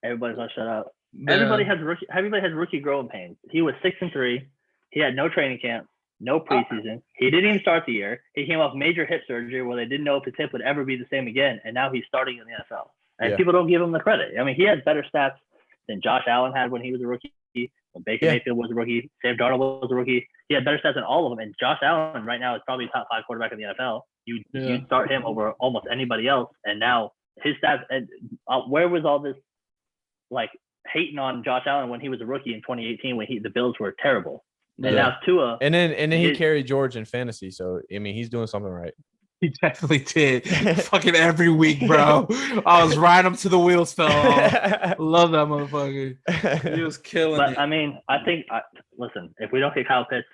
Everybody's gonna shut out. Yeah. Everybody has rookie growing pains. He was 6-3. He had no training camp, no preseason. He didn't even start the year. He came off major hip surgery where they didn't know if his hip would ever be the same again, and now he's starting in the NFL. And people don't give him the credit. I mean, he has better stats than Josh Allen had when he was a rookie, when Baker Mayfield was a rookie, Sam Darnold was a rookie. He had better stats than all of them. And Josh Allen right now is probably a top 5 quarterback in the NFL. You start him over almost anybody else, and now his stats. And where was all this like hating on Josh Allen when he was a rookie in 2018 when the Bills were terrible? And now Tua. And then he carried George in fantasy, so I mean he's doing something right. He definitely did. Fucking every week, bro. I was riding him to the wheels fell off. Love that motherfucker. He was killing it. But I mean, I think. Listen, if we don't get Kyle Pitts,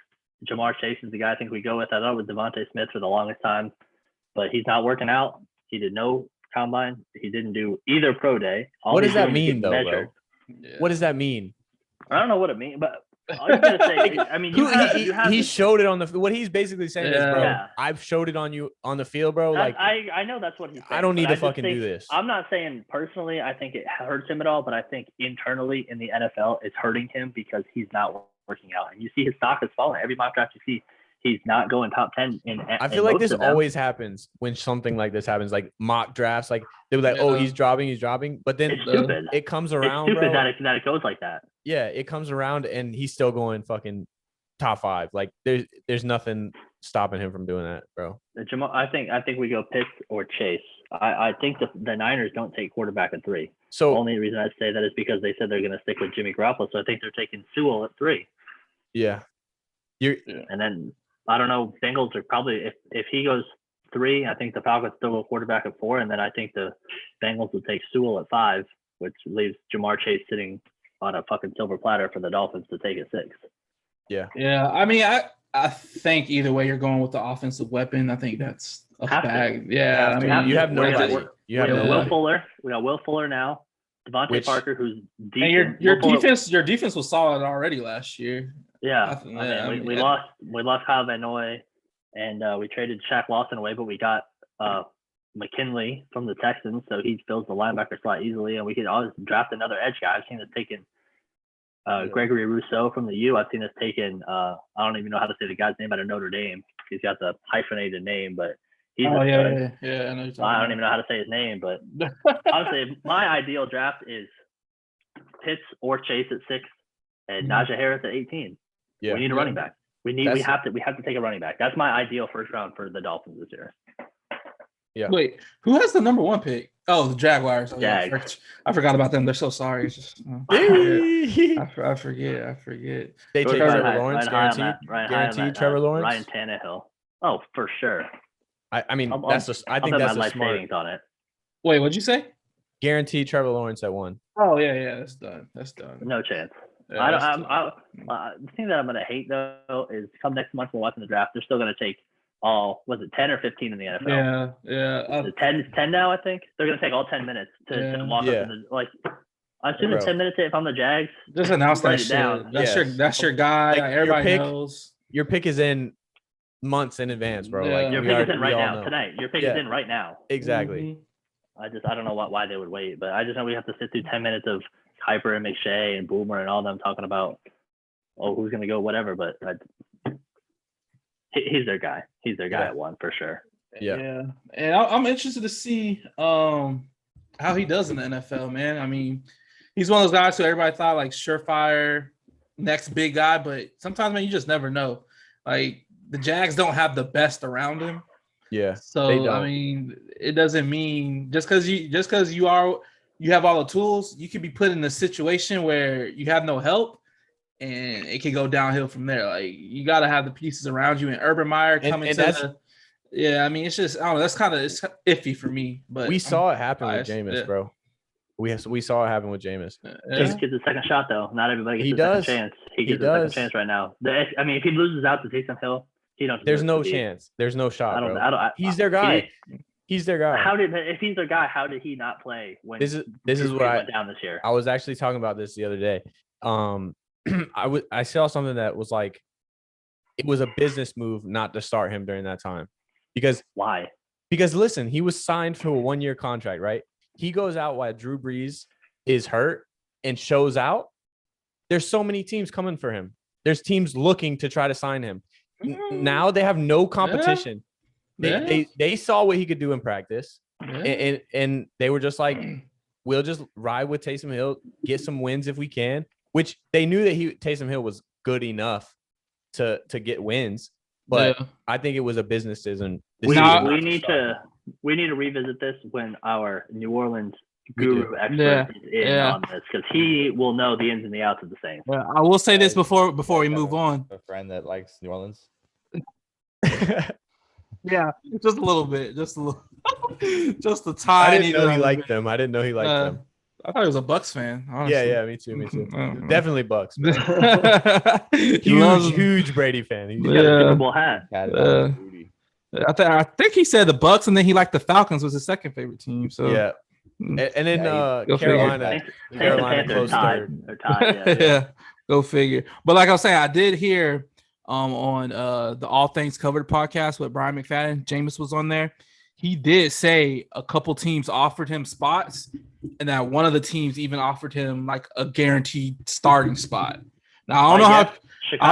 Jamar Chase is the guy I think we go with. I thought with Devontae Smith for the longest time, but he's not working out. He did no combine. He didn't do either pro day. What does that mean, though, bro? Yeah. What does that mean? I don't know what it means, but all you gotta say. I mean, he showed it on the. What he's basically saying is, bro, Yeah. I've showed it on you on the field, bro. Like I know that's what he's saying. I don't need but to just fucking think- do this. I'm not saying personally. I think it hurts him at all, but I think internally in the NFL, it's hurting him because he's not working out, and you see his stock is falling every mock draft you see. He's not going top 10 in. I feel like this always happens when something like this happens, like mock drafts. Like they're like, "Oh, he's dropping," but then It's stupid. it comes It's around, stupid bro. that it goes like that. Yeah, it comes around, and he's still going fucking top 5. Like there's nothing stopping him from doing that, bro. I think we go Pitts or Chase. I think the Niners don't take quarterback at 3. So The only reason I say that is because they said they're going to stick with Jimmy Garoppolo, so I think they're taking Sewell at 3. yeah, And then I don't know. Bengals are probably if he goes 3, I think the Falcons still go quarterback at 4, and then I think the Bengals will take Sewell at 5, which leaves Jamar Chase sitting on a fucking silver platter for the Dolphins to take at 6. Yeah. I mean, I think either way you're going with the offensive weapon. I think that's a bag. Yeah. I mean, you have nobody. We got Will Fuller. We got Will Fuller now. Devontae Parker, who's decent. And your defense was solid already last year. Yeah, we lost Kyle Van Noy, and we traded Shaq Lawson away, but we got McKinley from the Texans, so he fills the linebacker slot easily, and we could always draft another edge guy. I've seen us taking Gregory Rousseau from the U. I've seen us taking I don't even know how to say the guy's name out of Notre Dame. He's got the hyphenated name, but he's yeah. I know I don't even know how to say his name, but honestly, my ideal draft is Pitts or Chase at 6. and Najee Harris at 18. Yeah. We need a running back. We have to take a running back. That's my ideal first round for the Dolphins this year. Yeah. Wait, who has the number 1 pick? Oh, the Jaguars. Oh, Jags. Yeah, I forgot about them. They're so sorry. It's just, I forget. They take Trevor Lawrence, guaranteed Trevor Lawrence. Ryan Tannehill. Oh, for sure. I mean, I that's think that's a smart. savings on it. Wait, what'd you say? Guaranteed Trevor Lawrence at 1. Oh yeah, that's done. No chance. Yeah, the thing that I'm gonna hate though is come next month we're watching the draft. They're still gonna take 10 or 15 in the NFL? Yeah. 10 now, I think. They're gonna take all 10 minutes to walk up in the I'm assuming 10 minutes if I'm the Jags. Just announce that shit. That's your guy. Like, everybody knows. Your pick is in months in advance, bro. Yeah. Like your pick is in right now, tonight. Your pick is in right now. Exactly. I don't know why they would wait, but I just know we have to sit through 10 minutes of Kuiper and McShay and Boomer and all them talking about who's gonna go, whatever. But he's their guy. He's their guy at 1 for sure. Yeah. And I'm interested to see how he does in the NFL, man. I mean, he's one of those guys who everybody thought like surefire next big guy, but sometimes, man, you just never know. Like the Jags don't have the best around him. Yeah. So I mean, it doesn't mean just because you have all the tools, you could be put in a situation where you have no help, and it can go downhill from there. Like you got to have the pieces around you. And Urban Meyer coming I mean, it's just I don't know. That's kind of it's iffy for me. But we saw it happen with Jameis, bro. We saw it happen with Jameis. He gets a second shot though. Not everybody gets a second chance. He gets a second chance right now. I mean, if he loses out to Taysom Hill, he don't. There's no chance. There's no shot. He's their guy. He's their guy. If he's their guy, how did he not play when this is what went down this year? I was actually talking about this the other day. I saw something that was like it was a business move not to start him during that time. Because why? Because listen, he was signed for a 1-year contract, right? He goes out while Drew Brees is hurt and shows out. There's so many teams coming for him. There's teams looking to try to sign him. Now they have no competition. They saw what he could do in practice, and they were just like, we'll just ride with Taysom Hill, get some wins if we can. Which they knew that Taysom Hill was good enough to get wins. But I think it was a business decision. We need to revisit this when our New Orleans guru expert is in on this, because he will know the ins and the outs of the Saints. Yeah, I will say this before we move on. A friend that likes New Orleans. Yeah, just a little bit, just a tiny. I didn't know he liked them. I didn't know he liked them. I thought he was a Bucks fan. Honestly. Yeah, me too. Definitely Bucks. Huge huge Brady fan. He's got a Super Bowl hat. I think he said the Bucks, and then he liked the Falcons was his second favorite team. So yeah, and then Carolina close third. Yeah, go figure. But like I was saying, I did hear on the All Things Covered podcast with Brian McFadden. Jameis was on there. He did say a couple teams offered him spots, and that one of the teams even offered him like a guaranteed starting spot. Now I don't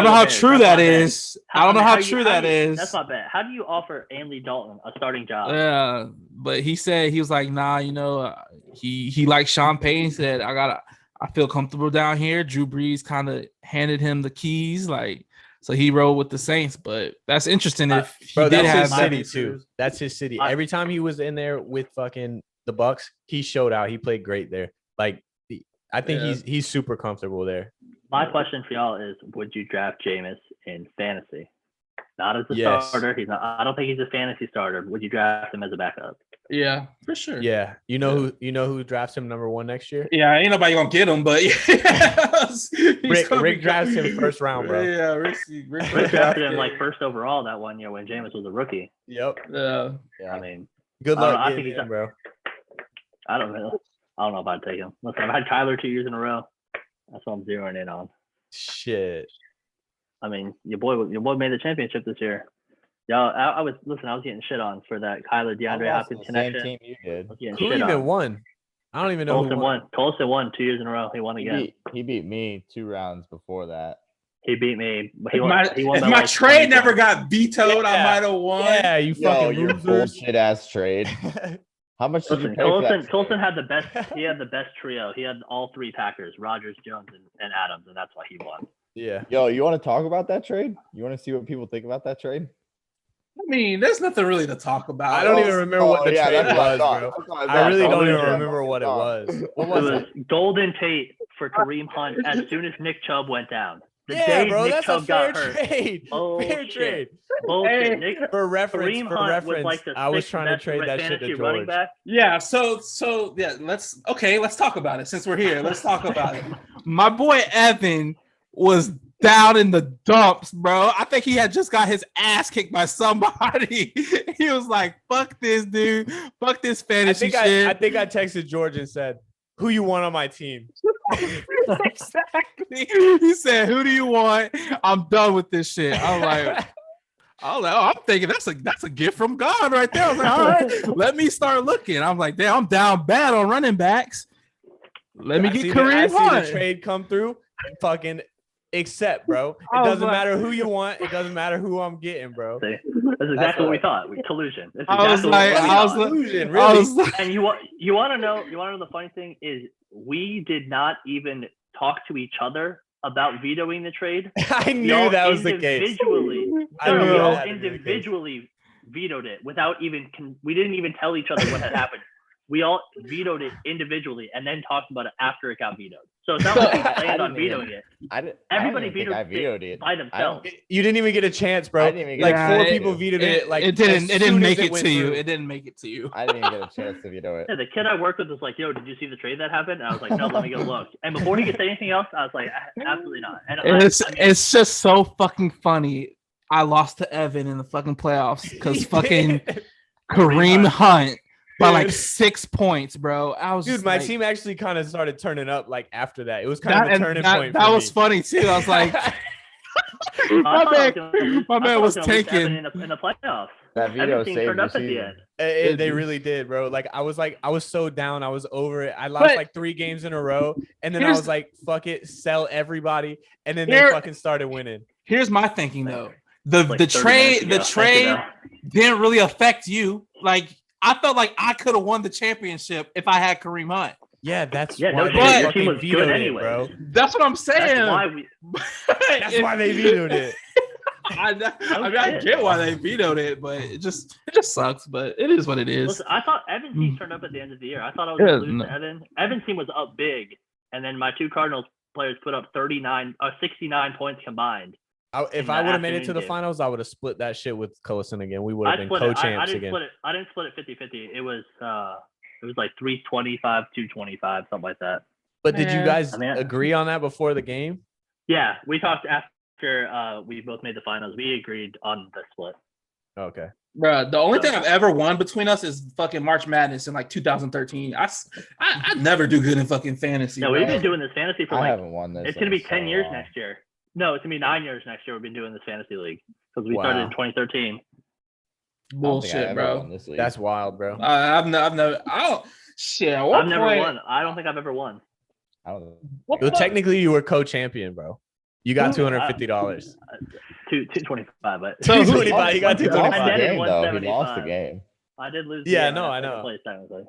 know how true that is. I don't know how true that is. That's not bad. How do you offer Andy Dalton a starting job? Yeah, but he said he was like, nah, he liked Sean Payton. Said I feel comfortable down here. Drew Brees kind of handed him the keys, like. So he rode with the Saints, but that's interesting. If he did have his city too, that's his city. Every time he was in there with fucking the Bucks, he showed out. He played great there. Like, I think he's super comfortable there. My question for y'all is: would you draft Jameis in fantasy? Not as a starter. He's not. I don't think he's a fantasy starter. Would you draft him as a backup? Yeah, for sure. Yeah, you know who drafts him number 1 next year? Yeah, ain't nobody gonna get him, but Rick drafts him first round, bro. Yeah, Rick drafted him like first overall that 1 year when Jameis was a rookie. Yep. Yeah. I mean, good luck. I think he's bro. I don't know if I'd take him. Listen, I've had Kyler 2 years in a row. That's what I'm zeroing in on. Shit. I mean, your boy made the championship this year. Y'all, I was getting shit on for that Kyler DeAndre Hopkins connection. Same team you did. Who even won? I don't even know. Colson won 2 years in a row. He won again. He beat me 2 rounds before that. He beat me. If my trade never got vetoed, I might have won. Yeah, you fucking your bullshit ass trade. How much did you Listen, pay for that? Colson had the best. He had the best trio. He had all three Packers: Rodgers, Jones, and Adams, and that's why he won. Yeah. Yo, you want to talk about that trade? You want to see what people think about that trade? I mean, there's nothing really to talk about. I don't even remember what the trade that's what I was, thought. bro. I really don't even remember what it was. What It was was it? Golden Tate for Kareem Hunt as soon as Nick Chubb went down. The Yeah, day bro, Nick that's Chubb a fair got hurt. trade. Fair Bullshit. trade. Bullshit. Hey. Nick, For reference, Kareem Hunt was like the I was sixth trying to best trade that shit fantasy to running George. back. Yeah, so yeah, let's talk about it since we're here. Let's talk about it. My boy Evan was down in the dumps, bro. I think he had just got his ass kicked by somebody. He was like, "Fuck this, dude. Fuck this fantasy shit." I think I texted George and said, "Who you want on my team?" Exactly. He said, "Who do you want? I'm done with this shit." I'm like, I'm thinking that's a gift from God right there. I was like, all right, let me start looking. I'm like, damn, I'm down bad on running backs. Let me get Kareem I see Hunt. the trade come through. Fucking accept, bro. It I was doesn't like- matter who you want. It doesn't matter who I'm getting, bro. See, that's exactly what we thought. Collusion. That's I was exactly like, what we I was thought. like, Collusion, I really? was like, And you want to know the funny thing is we did not even talk to each other about vetoing the trade. I We knew all that was the case. individually. I No, knew we that all had to be the case. individually vetoed it without even. We didn't even tell each other what had happened. We all vetoed it individually and then talked about it after it got vetoed. So it's not like we planned on vetoing it. I Everybody vetoed it by themselves. You didn't even get a chance, bro. I didn't even get Like a four chance people to. vetoed it. Like it didn't as it didn't soon as make it went to you. through. It didn't make it to you. I didn't even get a chance to veto it. Yeah, the kid I worked with was like, "Yo, did you see the trade that happened?" And I was like, "No, let me go look." And before he could say anything else, I was like, "Absolutely not." And It's just so fucking funny. I lost to Evan in the fucking playoffs because fucking Kareem Hunt by like 6 points, bro. I was Dude, just my like, team actually kind of started turning up like after that. It was kind of a turning point. That for was me. funny too. I was like, my man was tanking. in the playoffs. That veto Everything saved turned your up at the season. end. They really did, bro. Like I was so down. I was over it. I lost But- like 3 games in a row, and then I Here's- was like, "Fuck it, sell everybody." And then Here- they fucking started winning. Here's my thinking though. The Like the 30 trade minutes ago. Thank you, though. didn't really affect you. Like I felt like I could have won the championship if I had Kareem Hunt. Yeah, that's Yeah, no why shit. they Your team fucking was good vetoed it, anyway. bro. That's what I'm saying. That's why we. That's why they vetoed it. I get why they vetoed it, but it just sucks. But it is what it is. Listen, I thought Evan's team turned up at the end of the year. I thought I was Yeah, going to lose no. to Evan. Evan's team was up big, and then my 2 Cardinals players put up 69 points combined. If In I the would have made it to afternoon the game. finals, I would have split that shit with Collison again. We would have I been split it. I co-champs didn't again. split it. I didn't split it 50-50. It was like 325, 225, something like that. But did you Man. guys I mean, agree on that before the game? Yeah, we talked after we both made the finals. We agreed on the split. Okay. Bruh, the only thing I've ever won between us is fucking March Madness in like 2013. I never do good in fucking fantasy. No, bro. we've been doing this fantasy for I like haven't won this. it's gonna be in 10 so years long. next year. No, it's gonna be 9 years next year. We've been doing this fantasy league because we Wow. started in 2013. I don't think I bullshit, ever bro. won this league. That's wild, bro. I've never. I don't. Shit. At what I've never point- won. I don't think I've ever won. I don't know. what Well, the- technically, you were co-champion, bro. You got $250. $225, but So who- 225. You got He lost the 225. did game, though. He 175. lost the game. I did lose. the Yeah, game. no, got I know. second place, technically.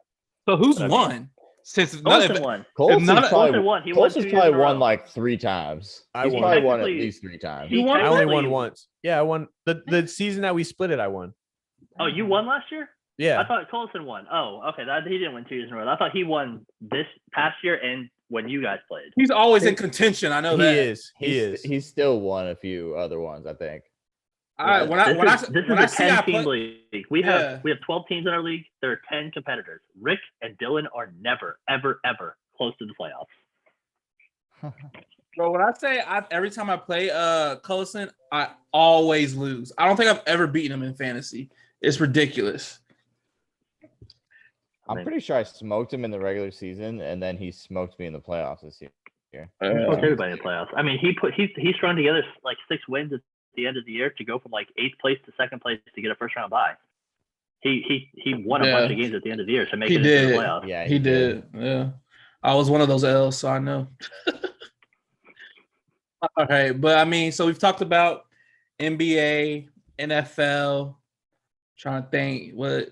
So who's But I mean- won? Since none Colson of won. Colson's none of- probably, Colson won. He won 2 Colson's years probably in a row. won like 3 times. I He's won. probably won at Technically- least 3 times. He I only technically- won once. Yeah, I won the season that we split it. I won. Oh, you won last year? I Yeah. thought Colson won. Oh, okay. He didn't win 2 years in a row. I thought he won this past year and when you guys played. he's always in contention. I know He that. is. He He's, is. he's still won a few other ones, I think. All right, This is a see I 10-team play- league. We Yeah. have 12 teams in our league. There are 10 competitors. Rick and Dylan are never, ever, ever close to the playoffs. Bro, when I say every time I play Collison, I always lose. I don't think I've ever beaten him in fantasy. It's ridiculous. I'm pretty sure I smoked him in the regular season, and then he smoked me in the playoffs this year. He smoked everybody in the playoffs. I mean, he strung together like 6 wins at the end of the year to go from like 8th place to 2nd place to get a first round bye. He won a Yeah. bunch of games at the end of the year to make He it into the did. playoffs. Yeah, He did. Yeah. I was one of those L's, so I know. All right. But I mean, so we've talked about NBA, NFL. Trying to think what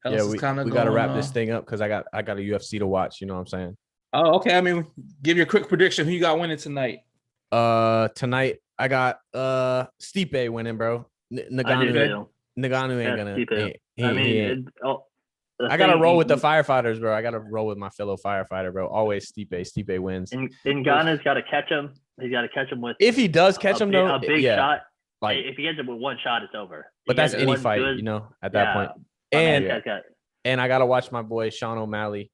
else we is kind of we going gotta wrap on? this thing up because I got a UFC to watch. You know what I'm saying? Oh, okay. I mean, give your quick prediction. Who you got winning tonight? Tonight I got Stipe winning, bro. Nagano ain't gonna. I gotta roll with the firefighters, bro. I gotta roll with my fellow firefighter, bro. Always Stipe. Stipe wins. And Ghana's got to catch him. He's got to catch him with. If he does catch him, though, a big yeah. shot. Like, if he gets him with one shot, it's over. But that's any fight, you know, at that point. And I gotta watch my boy Sean O'Malley.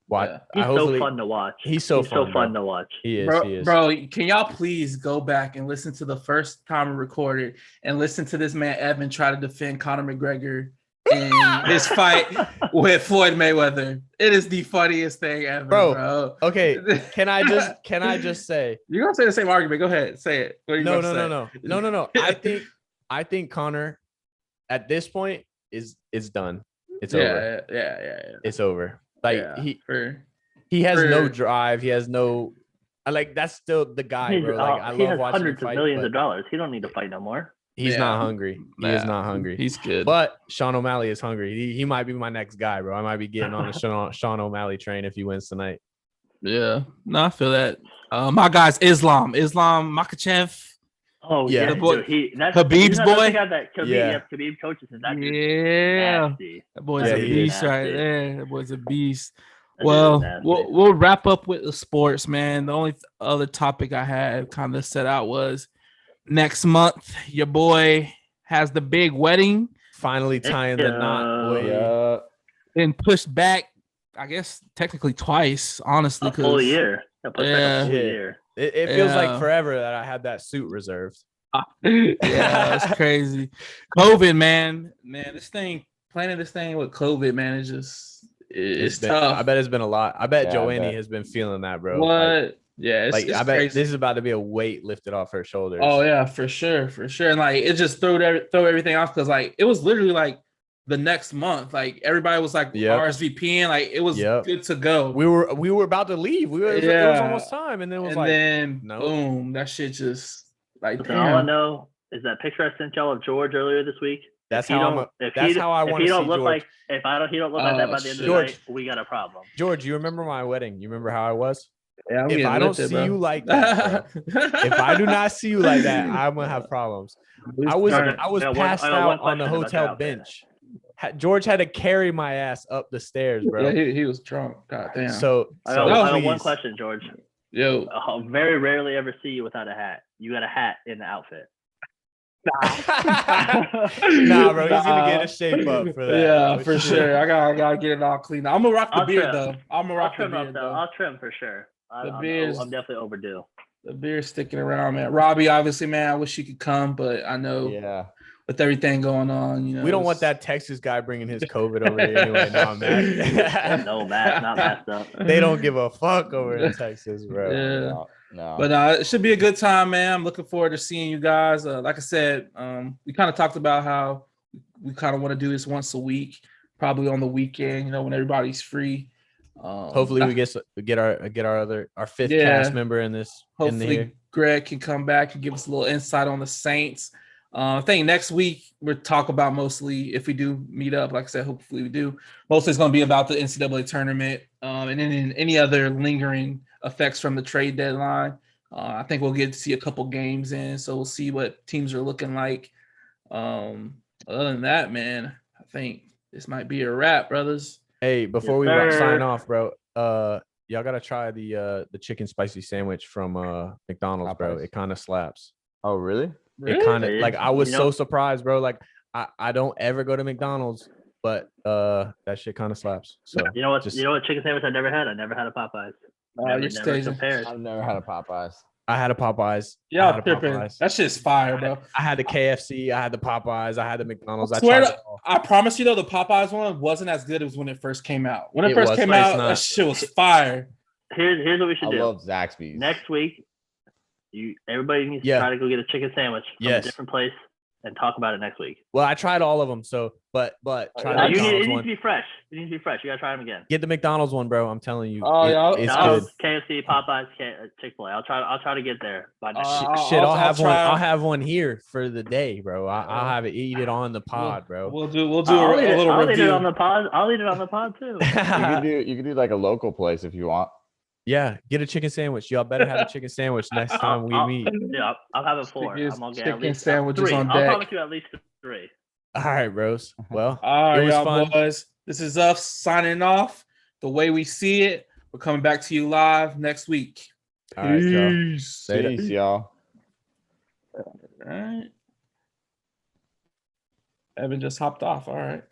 He's so fun to watch. He's so fun to watch. He is. Bro, can y'all please go back and listen to the first time we recorded and listen to this man Evan try to defend Conor McGregor in his fight with Floyd Mayweather? It is the funniest thing ever, bro. Okay, can I just say you're gonna say the same argument? Go ahead, say it. What are you No. I think Conor at this point is done. It's over. Yeah. It's over. Like he has no drive. He has no. That's still the guy, bro. Like I love watching hundreds of millions of dollars. He don't need to fight no more. He's not hungry. He is not hungry. He's good. But Sean O'Malley is hungry. He might be my next guy, bro. I might be getting on the Sean O'Malley train if he wins tonight. Yeah. No, I feel that. My guy's Islam Makhachev. Oh yeah, boy, Khabib's boy. Khabib coaches him. That's nasty. That boy's a beast right there. That boy's a beast. Well, we'll wrap up with the sports, man. The only other topic I had kind of set out was next month. Your boy has the big wedding. Finally tying the knot. Boy. Been pushed back, I guess technically twice. Honestly, a full year. It feels like forever that I had that suit reserved. That's crazy. COVID, man, planning this thing with COVID, man, it's tough. I bet it's been a lot. I bet Joanne has been feeling that, bro. What? I bet crazy. This is about to be a weight lifted off her shoulders. Oh yeah, for sure. And like it just throw everything off because like it was literally like the next month, like everybody was like RSVPing, like it was good to go. We were about to leave. It was almost time, and then boom, that shit just like. All I know is that picture I sent y'all of George earlier this week. That's how I want to see George. If he don't look like that by the end of the night, we got a problem. George, you remember my wedding? You remember how I was? Yeah, if I don't see you like that, if I do not see you like that, I'm gonna have problems. I was passed out on the hotel bench. George had to carry my ass up the stairs, bro. Yeah, he was drunk. God damn. So I got one question, George. Yo, I'll very rarely ever see you without a hat. You got a hat in the outfit. Nah, bro. He's gonna get a shape up for that. Yeah, for sure. I gotta get it all cleaned. I'm gonna rock the beard though. I'll trim for sure. I'm definitely overdue. The beard's sticking around, man. Robby, obviously, man. I wish you could come, but I know. Yeah. With everything going on, you know, we don't want that Texas guy bringing his COVID over here anyway. No, man. No, Matt, not messed up. They don't give a fuck over in Texas, bro. Yeah. No. But it should be a good time, man. I'm looking forward to seeing you guys. Like I said, we kind of talked about how we kind of want to do this once a week, probably on the weekend, you know, when everybody's free. Hopefully we get our fifth cast member in this. Hopefully Greg can come back and give us a little insight on the Saints. I think next week we'll talk about mostly, if we do meet up, like I said, hopefully we do. Mostly it's going to be about the NCAA tournament and then any other lingering effects from the trade deadline. I think we'll get to see a couple games in, so we'll see what teams are looking like. Other than that, man, I think this might be a wrap, brothers. Hey, before we sign off, bro, y'all got to try the chicken spicy sandwich from McDonald's, bro. It kind of slaps. Oh, really? It kind of like I was so surprised, bro. Like I don't ever go to McDonald's, but that shit kind of slaps. So you know what chicken sandwich I never had? I never had a Popeyes. Never compared. I've never had a Popeyes. I had a Popeyes. Yeah, that shit's fire, bro. I had the KFC. I had the Popeyes. I had the McDonald's. I promise you though, the Popeyes one wasn't as good as when it first came out. When it first came out, that shit was fire. Here's what we should do. I love Zaxby's. Next week, everybody needs to try to go get a chicken sandwich from a different place and talk about it next week. Well, I tried all of them, so but try the it McDonald's needs one. to be fresh. It needs to be fresh. You gotta try them again. Get the McDonald's one, bro. I'm telling you. It's McDonald's, good. KFC, Popeyes, Chick-fil-A. I'll try to get there by next week. I'll have one. I'll have one here for the day, bro. I'll have it. Eat it on the pod, bro. We'll do a little I'll eat review. it on the pod. I'll eat it on the pod too. You can do like a local place if you want. Yeah, get a chicken sandwich. Y'all better have a chicken sandwich next time we meet. Yeah, I'll have it 4. I'm gonna get at least sandwiches 3. on I'll deck. promise you at least 3. All right, bros. Well, All right, it was y'all fun. boys. This is us signing off. The way we see it. We're coming back to you live next week. All right, y'all. Peace. Peace, y'all. All right. Evan just hopped off. All right.